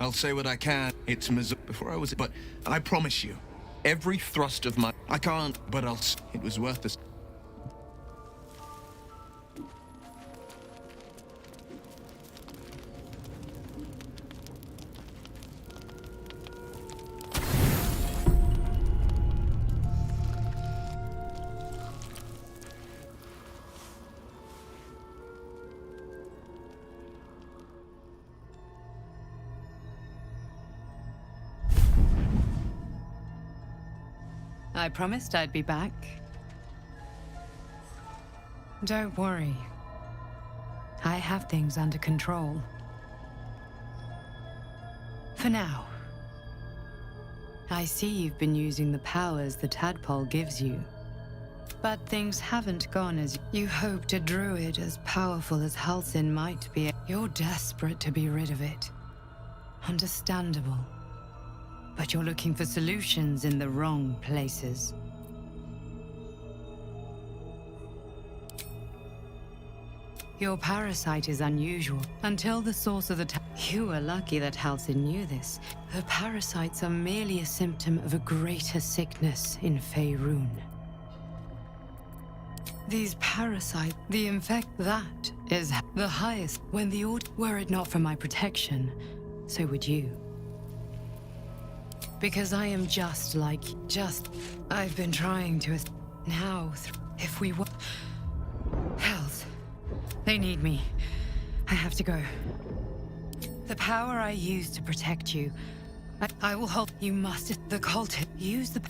I'll say what I can. It's before I was... But I promise you, every thrust of my... I can't, but I'll... It was worth this. I promised I'd be back. Don't worry. I have things under control. For now. I see you've been using the powers the tadpole gives you. But things haven't gone as you hoped. A druid as powerful as Halsin might be. You're desperate to be rid of it. Understandable. But you're looking for solutions in the wrong places. Your parasite is unusual. Until the source of the you were lucky that Halsin knew this. The parasites are merely a symptom of a greater sickness in Faerun. These parasites, the infect, that is the highest. When the were it not for my protection, so would you. Because I am I've been trying to now, if we were Hells, they need me. I have to go. The power I use to protect you, I will hold. You must. The cult. Use the.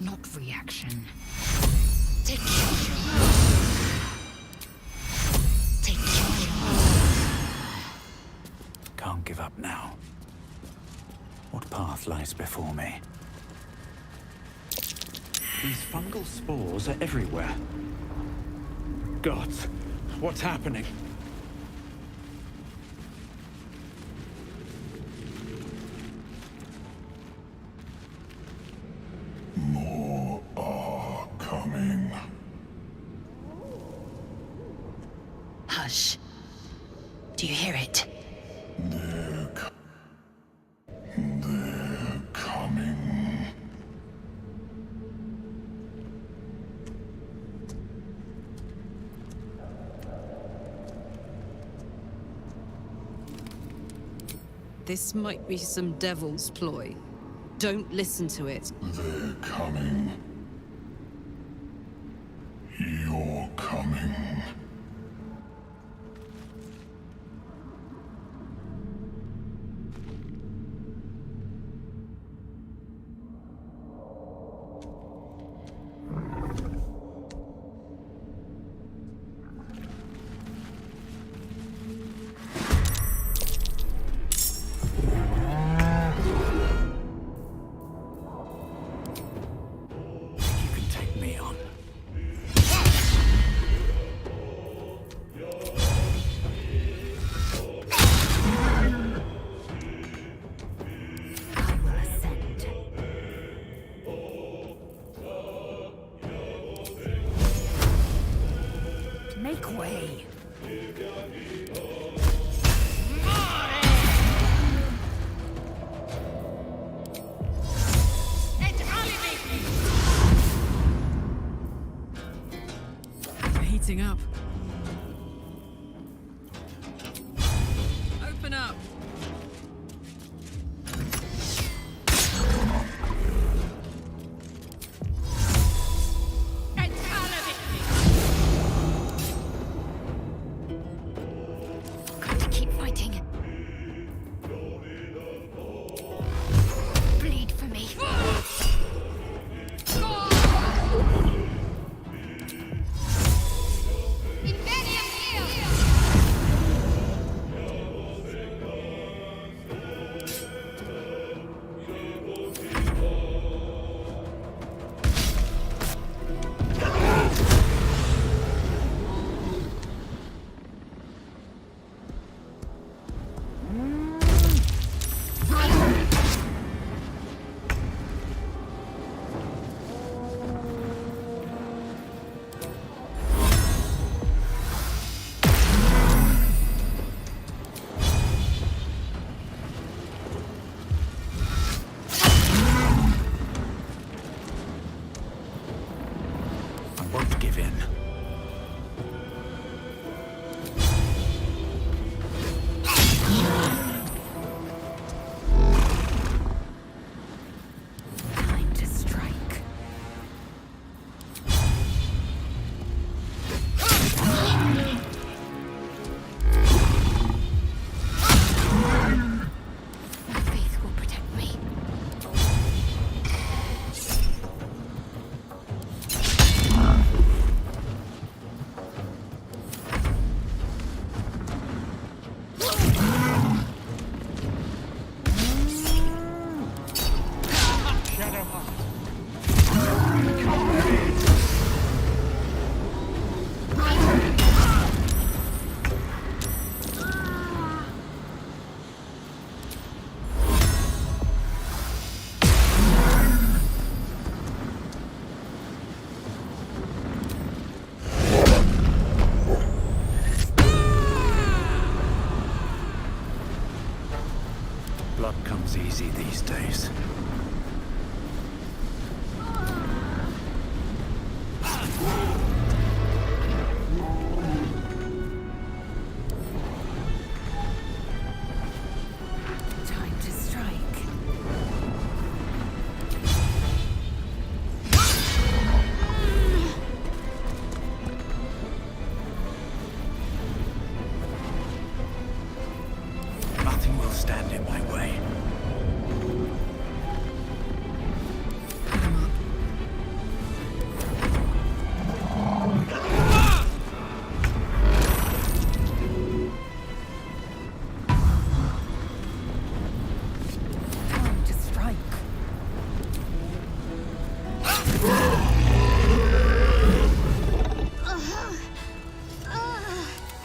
Not reaction. Take charge. Take charge. Can't give up now. What path lies before me? These fungal spores are everywhere. Gods, what's happening? Hush. Do you hear it? They're coming. This might be some devil's ploy. Don't listen to it. They're coming. You're coming. Make way. We're heating up. Open up. give in. Time to strike. My faith will protect me. Blood comes easy these days. Time to strike. Nothing will stand in my way. Time to strike.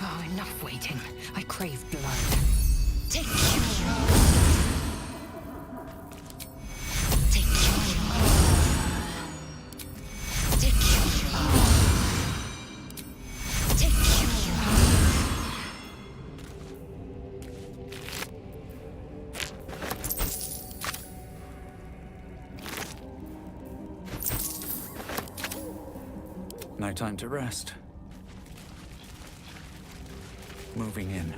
Oh, enough waiting. I crave blood. Take care. Take care. Take care. Take care. No time to rest. Moving in.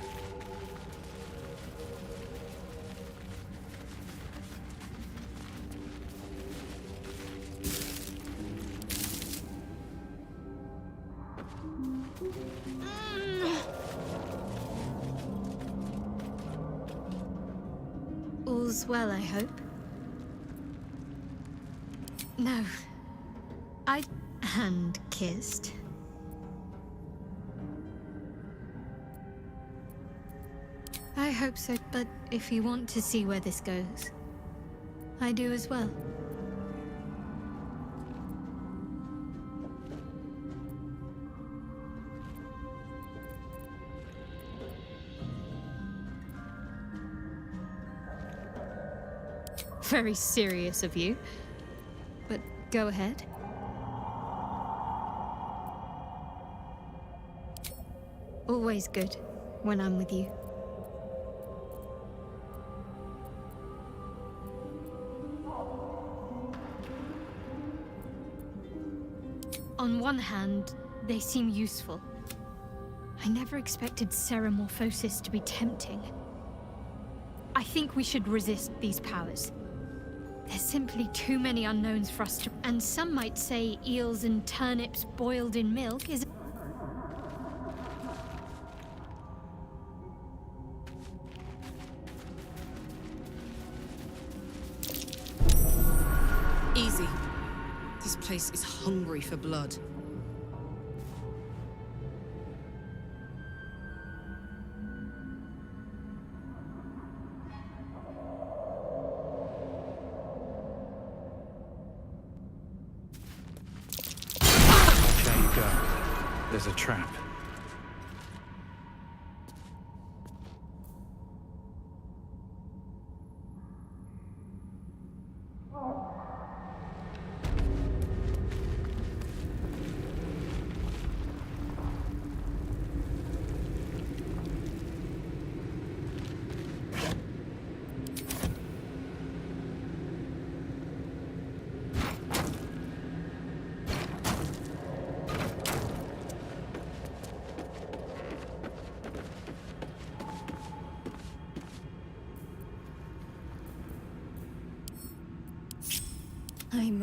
All's well, I hope. No. I hand-kissed. I hope so, but if you want to see where this goes, I do as well. Very serious of you, but go ahead. Always good when I'm with you. On one hand, they seem useful. I never expected Ceramorphosis to be tempting. I think we should resist these powers. There's simply too many unknowns for us to... And some might say eels and turnips boiled in milk is... Easy. This place is hungry for blood. There you go. There's a trap.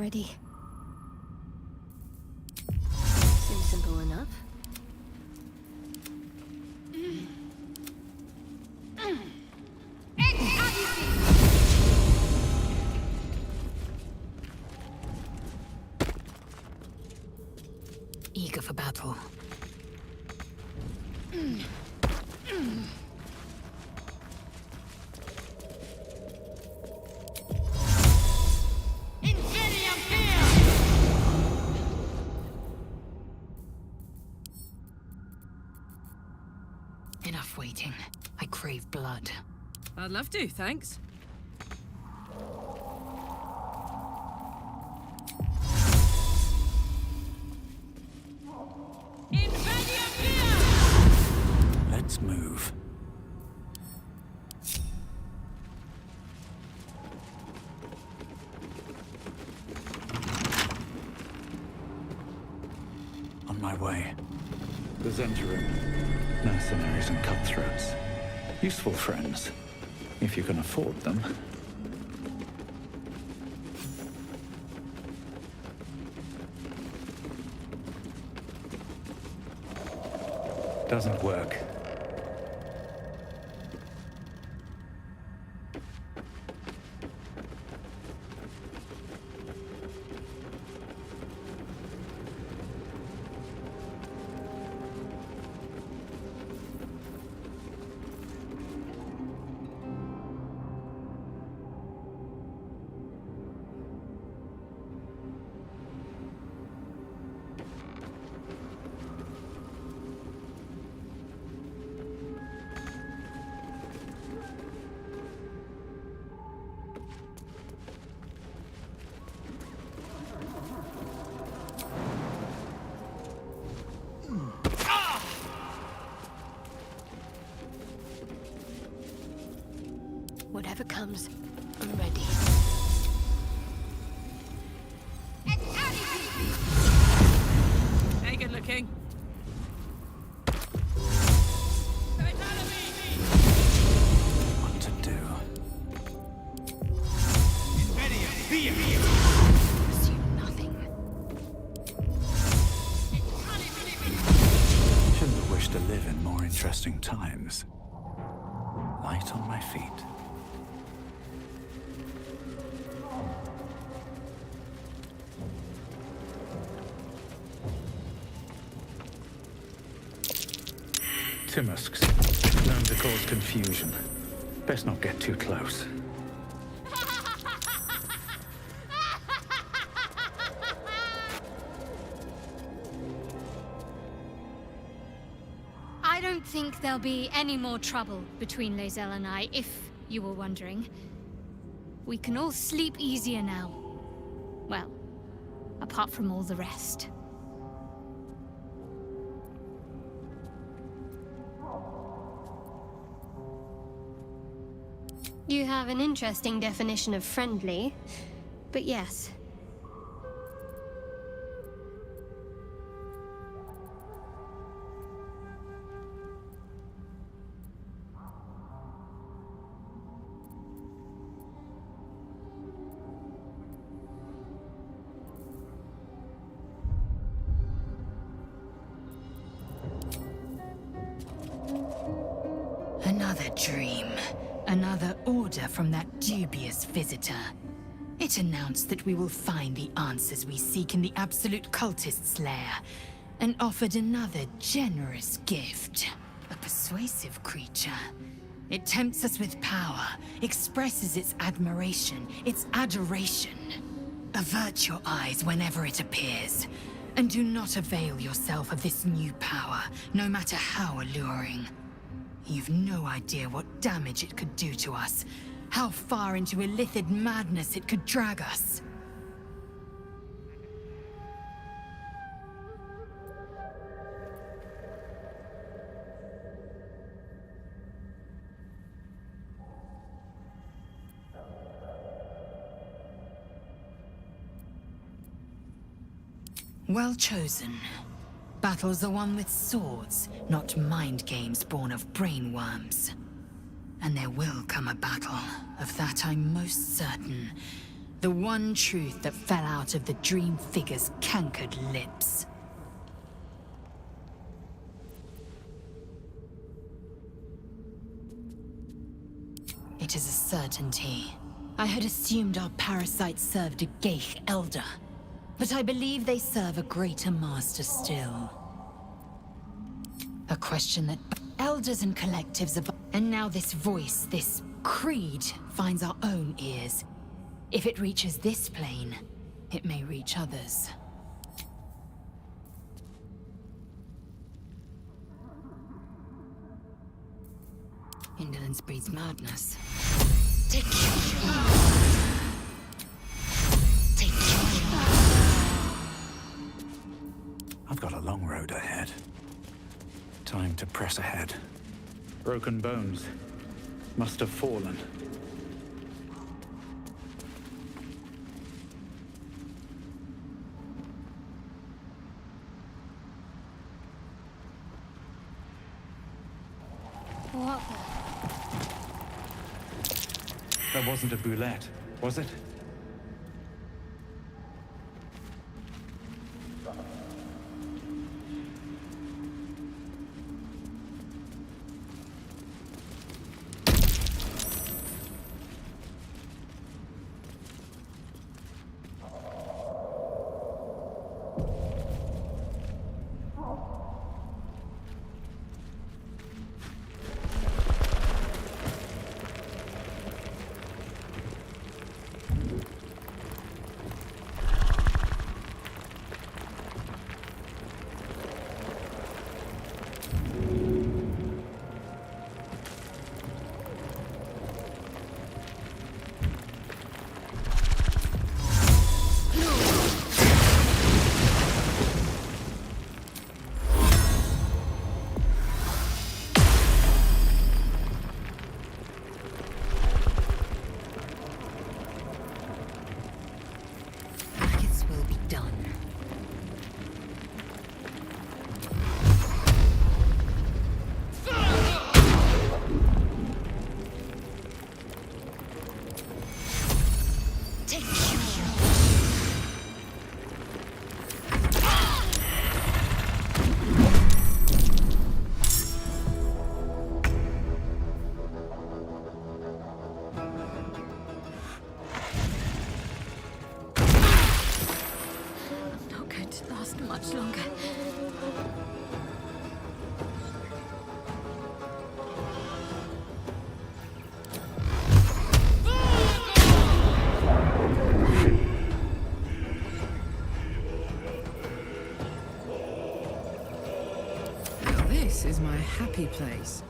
already. Seems simple enough. Eager for battle. Enough waiting. I crave blood. I'd love to, thanks. Let's move. On my way. The Zentarim. Mercenaries and cutthroats. Useful friends, if you can afford them. Doesn't work. Whatever comes, I'm ready. Hey, good looking. What to do? Assume nothing. Shouldn't have wished to live in more interesting times. Light on my feet. Timusks. Known to cause confusion. Best not get too close. I don't think there'll be any more trouble between Lae'zel and I, if you were wondering. We can all sleep easier now. Well, apart from all the rest. You have an interesting definition of friendly, but yes. Another dream. Another order from that dubious visitor. It announced that we will find the answers we seek in the Absolute Cultist's lair, and offered another generous gift. A persuasive creature. It tempts us with power, expresses its admiration, its adoration. Avert your eyes whenever it appears, and do not avail yourself of this new power, no matter how alluring. You've no idea what damage it could do to us, how far into illithid madness it could drag us. Well chosen. Battles are won with swords, not mind games born of brainworms. And there will come a battle, of that I'm most certain. The one truth that fell out of the dream figure's cankered lips. It is a certainty. I had assumed our parasites served a Geich elder, but I believe they serve a greater master still. A question that elders and collectives of... And now this voice, this creed, finds our own ears. If it reaches this plane, it may reach others. Indolence breeds madness. Take I've got a long road ahead. Time to press ahead. Broken bones. Must have fallen. What the? That wasn't a boulette, was it? This is my happy place.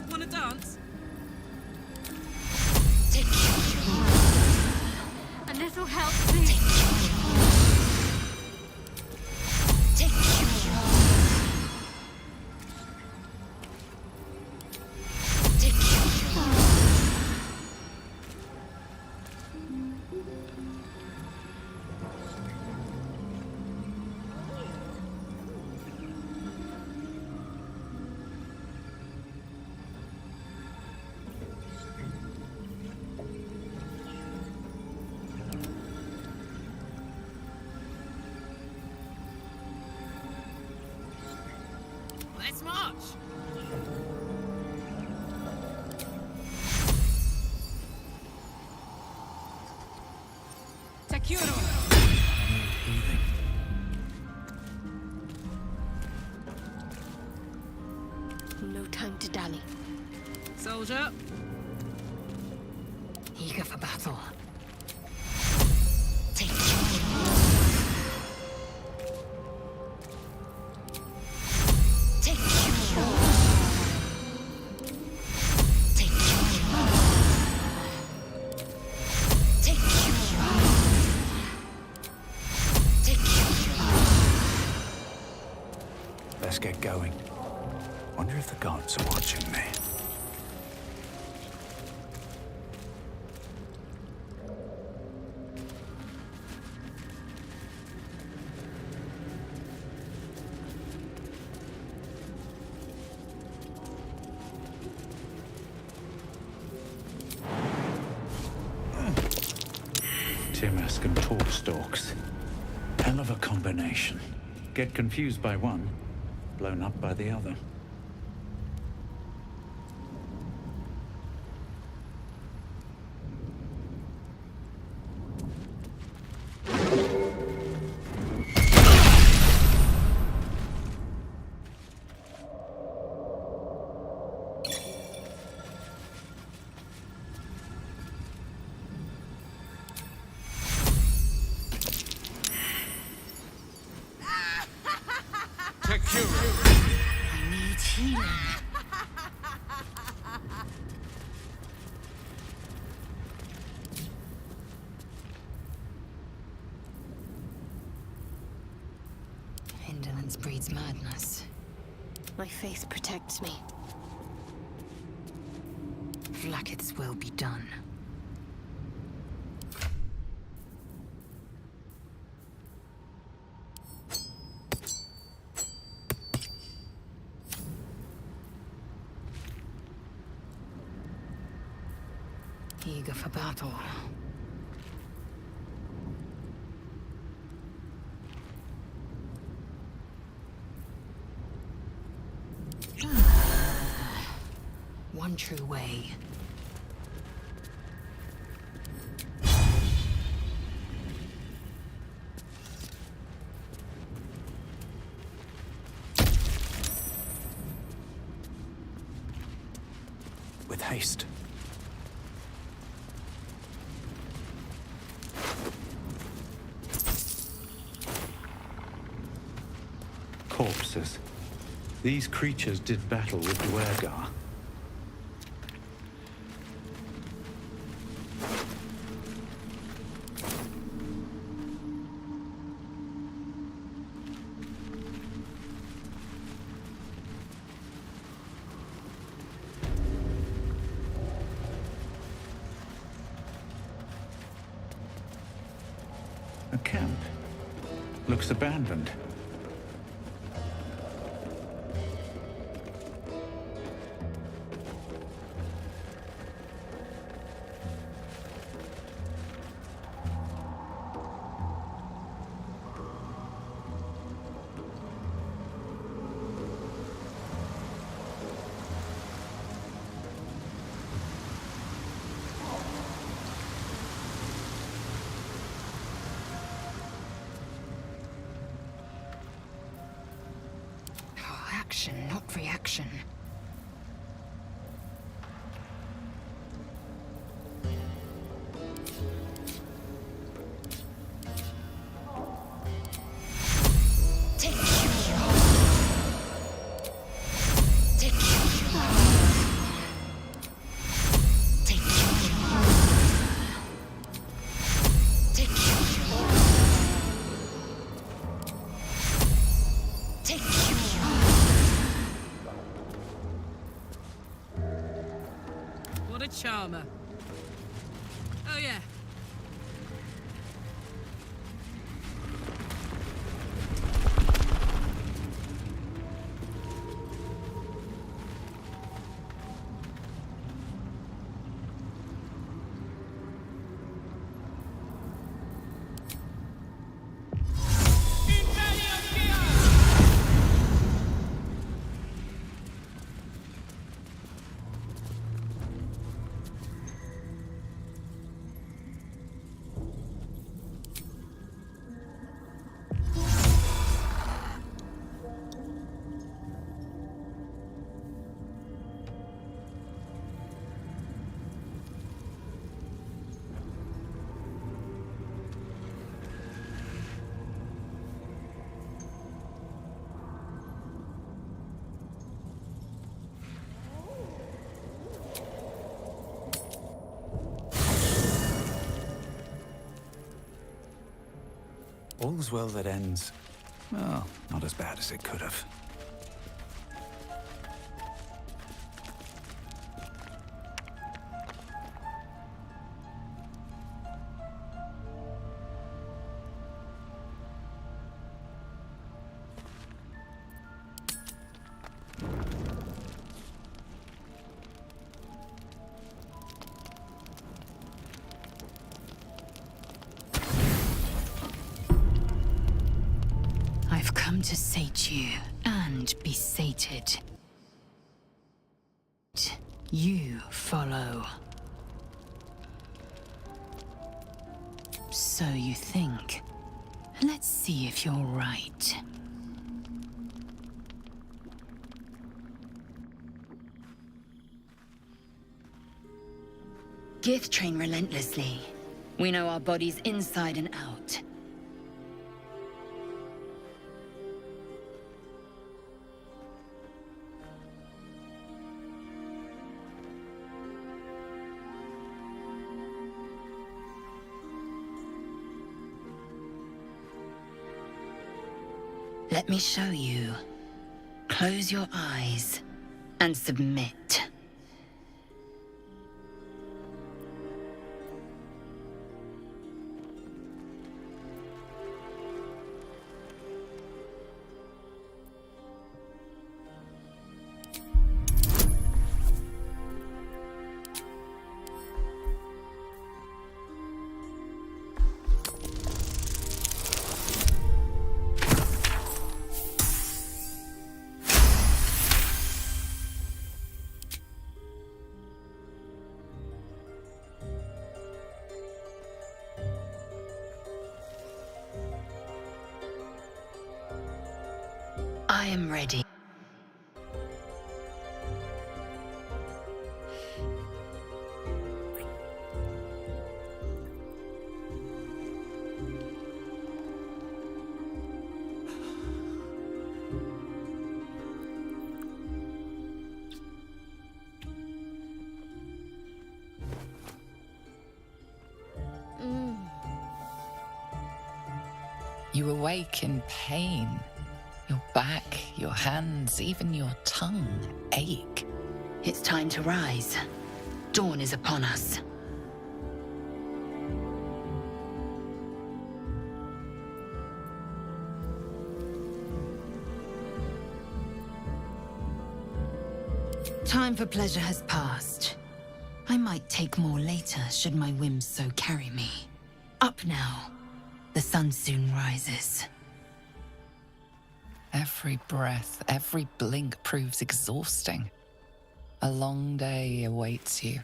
Wanna dance? A little help, please. march! Securo! No time to dally. Soldier. Eager for battle. Let's get going. Wonder if the gods are watching me. Timask and Torch Stalks. Hell of a combination. Get confused by one, blown up by the other. I need healing. Indolence breeds madness. My faith protects me. Vlaakith's will be done. Eager for battle. One true way. With haste. Corpses. These creatures did battle with Duergar. A camp. Looks abandoned. Action, not reaction. What a charmer. Oh yeah. All's well that ends. Well, not as bad as it could have. I've come to sate you and be sated. You follow. So you think. Let's see if you're right. Gith train relentlessly. We know our bodies inside and out. Let me show you. Close your eyes and submit. I am ready. You awake in pain. Your back, your hands, even your tongue ache. It's time to rise. Dawn is upon us. Time for pleasure has passed. I might take more later should my whims so carry me. Up now. The sun soon rises. Every breath, every blink proves exhausting. A long day awaits you.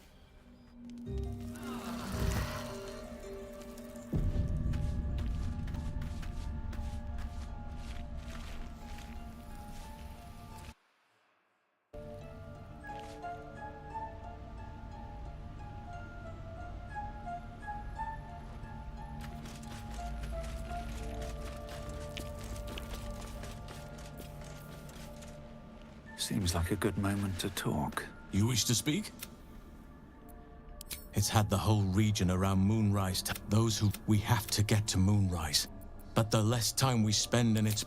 Seems like a good moment to talk. You wish to speak? It's had the whole region around Moonrise. Those who we have to get to Moonrise. But the less time we spend in its